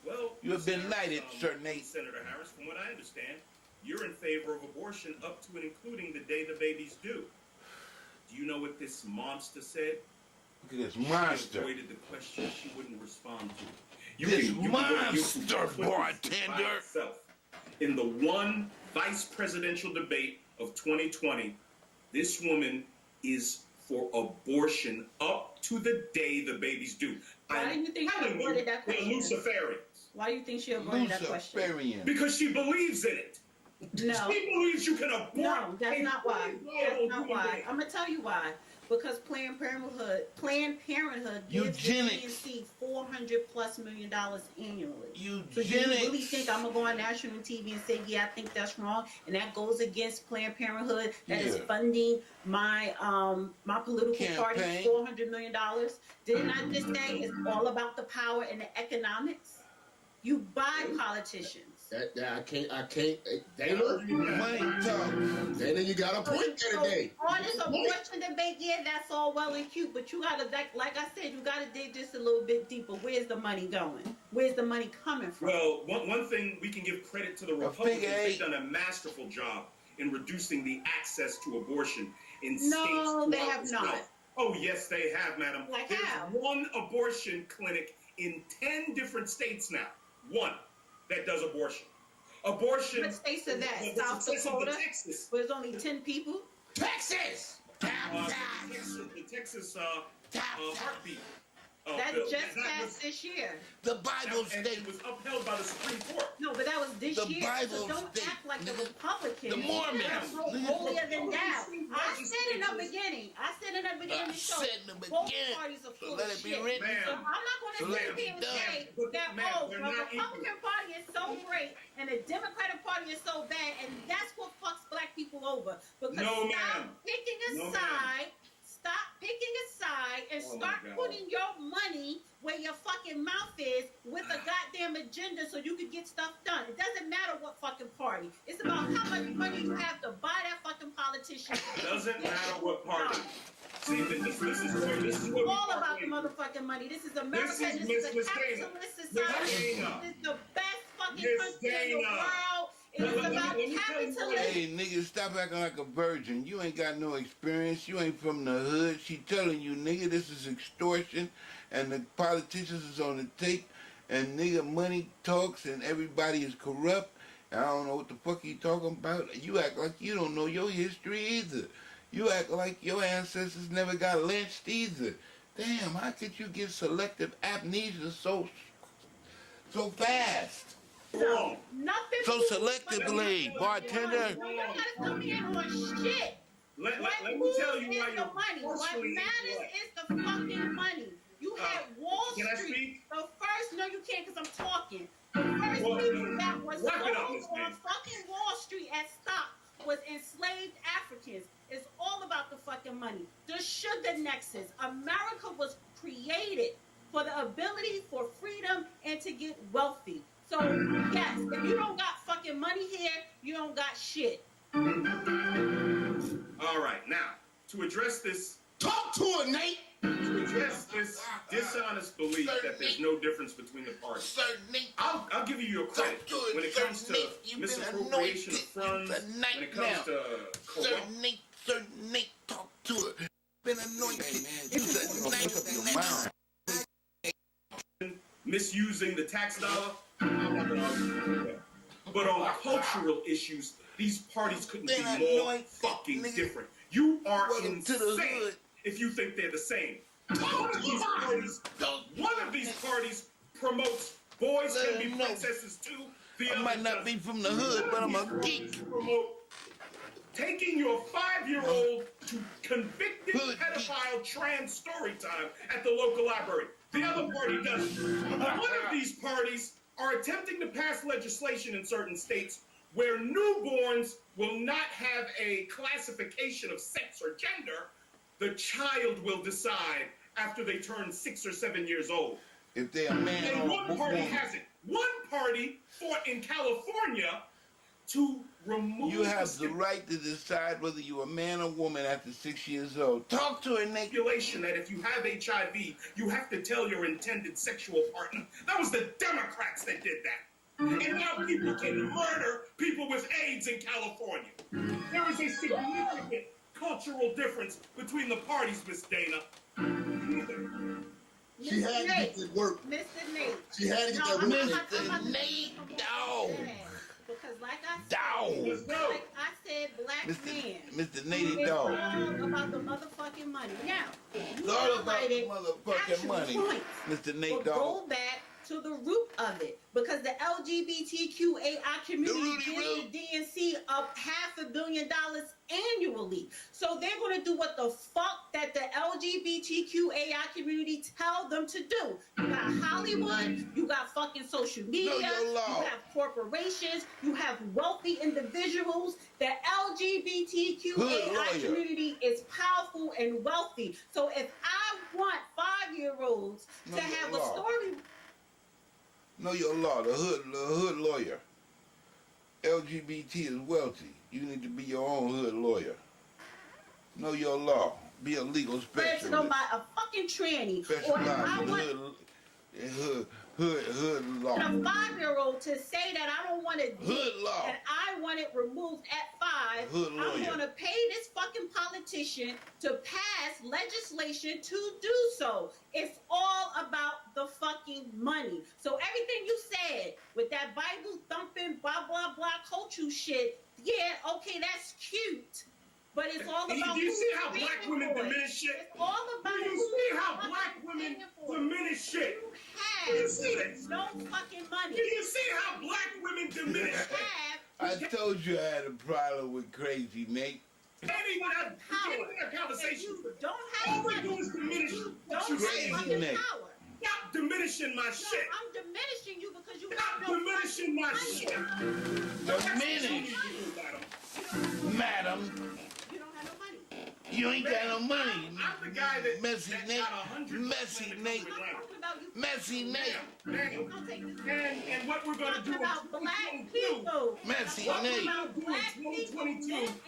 well, You have been Miss knighted, Harris, Sir Nate. Senator Harris, from what I understand, you're in favor of abortion up to and including the day the baby's due. Do you know what this monster said? Look at this She monster. avoided the question she wouldn't respond to. This can go to monster YouTube by bartender. itself. In the one vice presidential debate of 2020, this woman is for abortion up to the day the baby's due. Why do you think she avoided that they're question? Luciferians. Why do you think she avoided that question? Luciferian. Because she believes in it. No. She believes you can abort. No, that's a not why. fully That's viable not human why. being. I'm gonna tell you why. Because Planned Parenthood gives the Eugenics. DNC $400+ million annually. Eugenics. So do you really think I'm gonna go on national TV and say, yeah, I think that's wrong, and that goes against Planned Parenthood that is Yeah. funding my my political party Campaign. $400 million? Didn't I just say it's all about the power and the economics? You buy politicians. That I can't. Dana, Money talk. Dana, you got a point there today. On this abortion debate, yeah, that's all well and cute, but you gotta, like I said, you gotta dig just a little bit deeper. Where's the money going? Where's the money coming from? Well, one thing we can give credit to the Republicans, figure they've eight. done a masterful job in reducing the access to abortion in states. No, they throughout have the not. South. Oh, yes, they have, madam. Like There's how? one abortion clinic in 10 different states now. One that does abortion. Abortion. What states are that? the South success of Dakota? Texas. Where there's only 10 people? Texas. The Texas heartbeat. That bill. just That passed this year. The Bible and state. it was upheld by the Supreme Court. No, but that was this The year. Bible So don't state, act like the nigga. Republicans. The Mormons. are Nigga. holier than thou. I Legislatures. said in the beginning. I said in the beginning of the show. said in the Both beginning. parties are So full let of it be shit. written. So Ma'am. I'm not going So to let sit it be here and done. say But, that, ma'am, oh, they're the not Republican Party is so great and the Democratic Party is so bad, and that's what fucks black people over. Because No, stop ma'am. picking a No, ma'am. side. Stop picking a side and Oh, my start God. putting your money where your fucking mouth is with a goddamn agenda so you can get stuff done. It doesn't matter what fucking party. It's about how much money you have to buy that fucking politician. Doesn't matter what party. See, this is what It's we all about the parlay. motherfucking money. This is America. This is This is a Miss Dana. capitalist Miss society. Dana. This is the best fucking Miss country in the Dana. world. It is Let me about tell you capitalism. Hey, nigga, stop acting like a virgin. You ain't got no experience. You ain't from the hood. She telling you, nigga, this is extortion, and the politicians is on the tape, and nigga, money talks, and everybody is corrupt. And I don't know what the fuck you talking about. You act like you don't know your history either. You act like your ancestors never got lynched either. Damn, how could you get selective amnesia so fast? Wrong. Nothing. So moves selectively, but bartender. No, you gotta come in on shit. Let What me moves tell you is why the you're money. What partially matters incorrect. is the fucking money. You had Wall Can I Street. speak? The first, no, you can't because I'm talking. The first Well, people that was wrap it up, sold Miss on Dana. fucking Wall Street as stock was enslaved Africans. It's all about the fucking money. The sugar nexus. America was created for the ability for freedom and to get wealthy. So, yes, if you don't got fucking money here, you don't got shit. All right, now to address this Talk to her, Nate. dishonest belief that there's no difference between the parties. Sir Nate, I'll give you your credit Talk to it, when it Sir comes to Nate. You've been misappropriation of anointed. funds, You're when it tonight comes to Sir corrupt. Nate, talk to her. Been anointed. You tonight. Misusing the tax dollar. I'm not gonna argue with that. But on cultural issues, these parties couldn't be Been more anointed, fucking nigga. different. You are Welcome to the insane hood. if you think they're the same. One of these parties promotes boys Let can be them know. princesses too. The I other might not be doesn't. from the hood, but I'm a geek. Promote taking your 5-year-old to convicted Hood pedophile trans story time at the local library. The other party doesn't. One of these parties are attempting to pass legislation in certain states where newborns will not have a classification of sex or gender. The child will decide after they turn 6 or 7 years old. If they're a man And or a one party woman, has it. One party fought in California to remove you have the the right to decide whether you're a man or woman after 6 years old. Talk to her, Nate. stipulation that if you have HIV, you have to tell your intended sexual partner. That was the Democrats that did that. And now people can murder people with AIDS in California. There is a significant cultural difference between the parties, Miss Dana. She had to get that work. Mr. Nate. She had to get that I'm work. not- I'm not- Mr. Nate, dog. Because like I said, Dog. Let's go. like I said, black man. Mr. Nate, It's dog. all about the motherfucking money. Now, you It's all about the highlighted motherfucking actual money. points. Mr. But Nate, go dog. back to the root of it, because the LGBTQAI community gives the DNC up $500 million annually. So they're going to do what the fuck that the LGBTQAI community tell them to do. You got Hollywood, you got fucking social media, you have corporations, you have wealthy individuals. The LGBTQAI community is powerful and wealthy. So if I want 5-year-olds to have a story. Know your law, the hood lawyer. LGBT is wealthy. You need to be your own hood lawyer. Know your law. Be a legal specialist. To go buy a fucking tranny. Or if I want hood law. A 5-year-old to say that I don't want it hood law and I want it removed at 5, I'm going to pay this fucking politician to pass legislation to do so. It's all about the fucking money. So everything you said with that Bible thumping blah blah blah culture shit, yeah, okay, that's cute. But it's all about. Do you see how black women diminish shit? It's all about. Do you see how black women diminish shit? You have no fucking money. Do you see how black women diminish shit? I told you I had a problem with Crazy Nate. Can't even have a conversation. You don't have all we're doing is diminish what you Crazy say. Nate. Stop diminishing my shit. I'm diminishing you because you Stop have no diminishing my shit. Diminish, madam. You don't have no money. You ain't got no money. I'm the guy that Messy Nate. got 100 Messy Nate. Messy Nate. And what we're going to do in about black people. Messy What Nate. about black people, men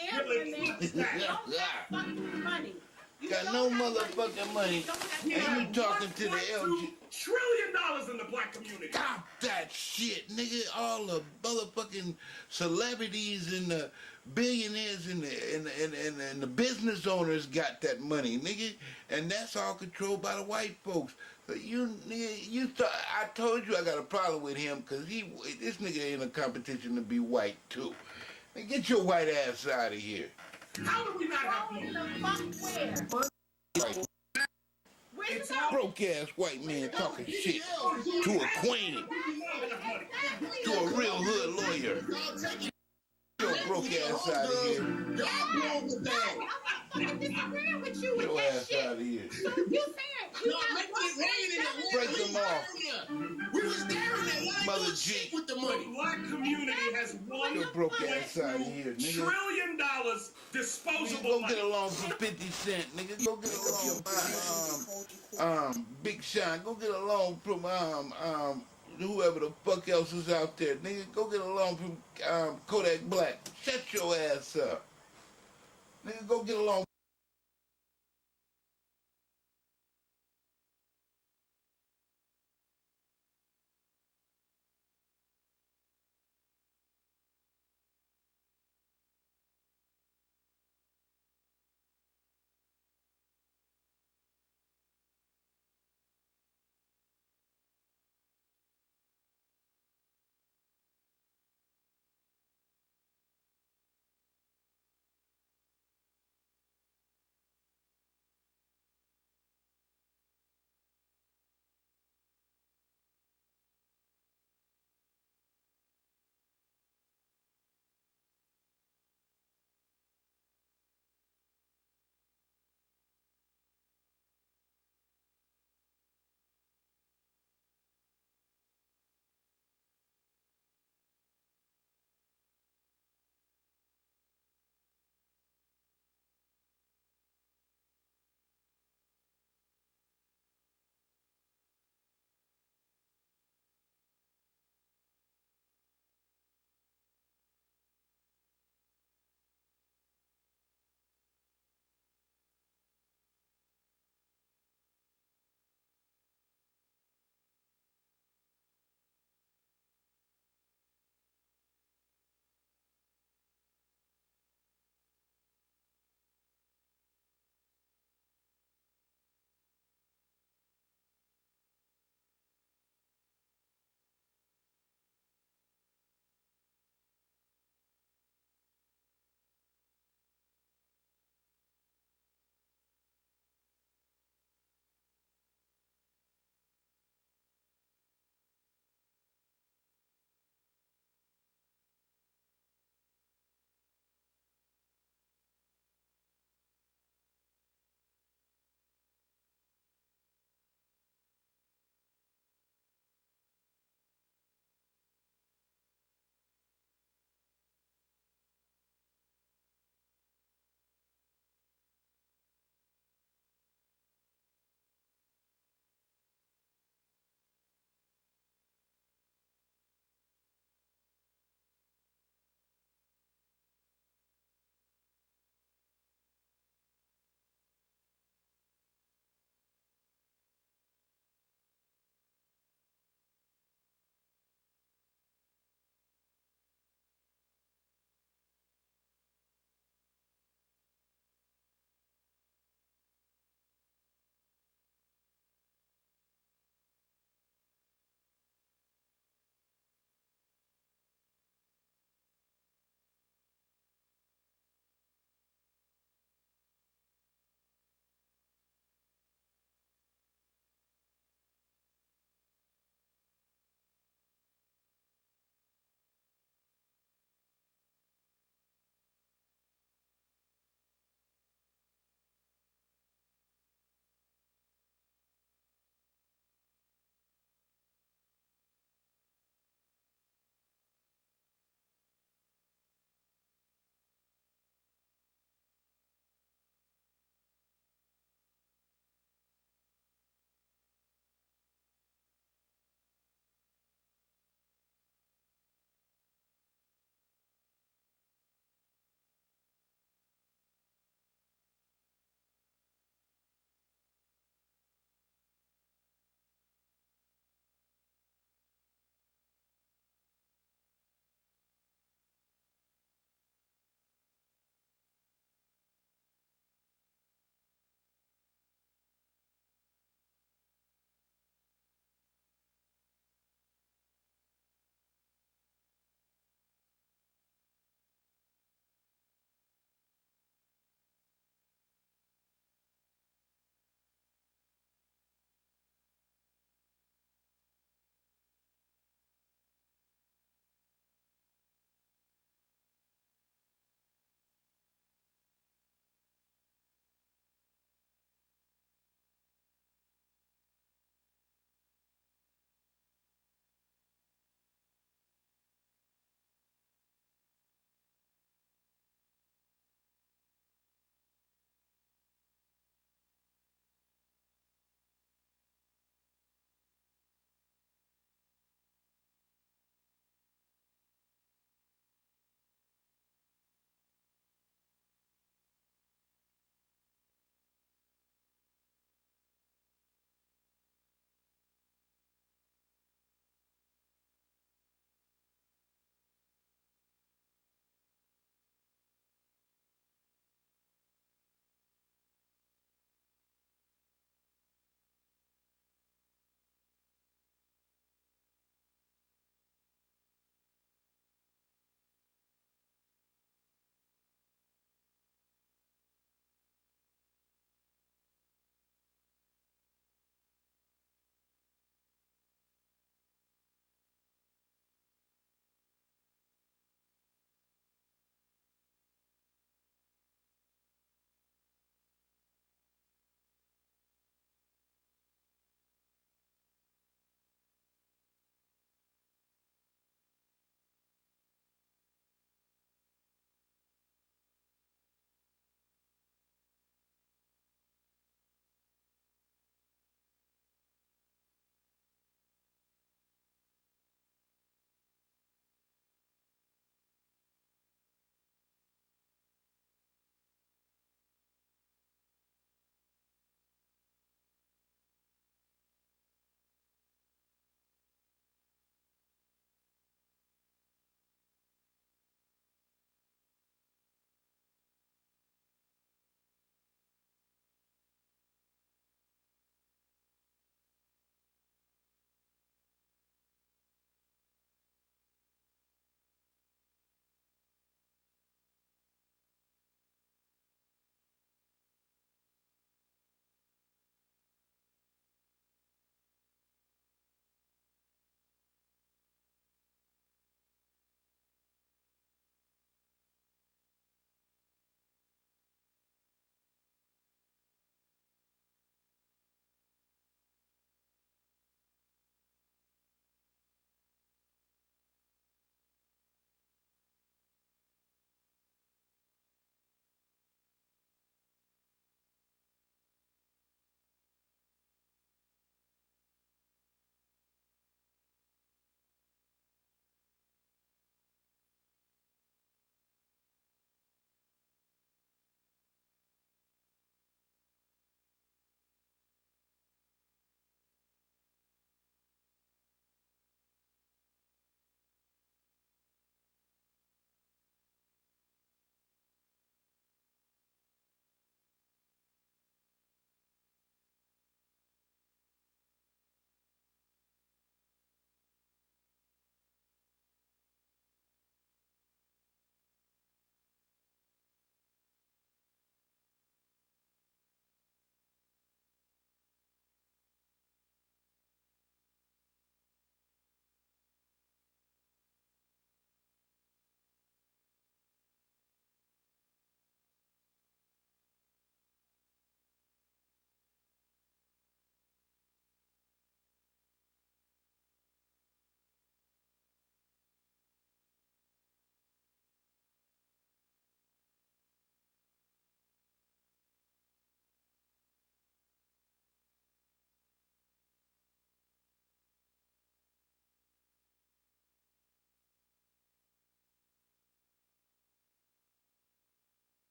and women don't have fucking money. You Got don't no have motherfucking money. You don't have And you talking to the LG. $1.2 trillion in the black community. Stop that shit, nigga. All the motherfucking celebrities and the billionaires and the business owners got that money, nigga. And that's all controlled by the white folks. So I told you I got a problem with him because this nigga in a competition to be white too. Now get your white ass out of here. How do we not have money? Where's Broke ass white man talking shit to a queen, to a real hood lawyer. Your broke ass out of here. I'm fucking disagreeing with you with Your that ass shit. out of here. So you saying you got Break them off. We was there in that Mother line G. with the The money. black community has Your broke ass out of here, $1 nigga. trillion disposable Go money. get along for 50 cents, nigga. Go get along Big Sean. Go get along from whoever the fuck else is out there, nigga. Go get along from Kodak Black. Shut your ass up. Nigga, go get along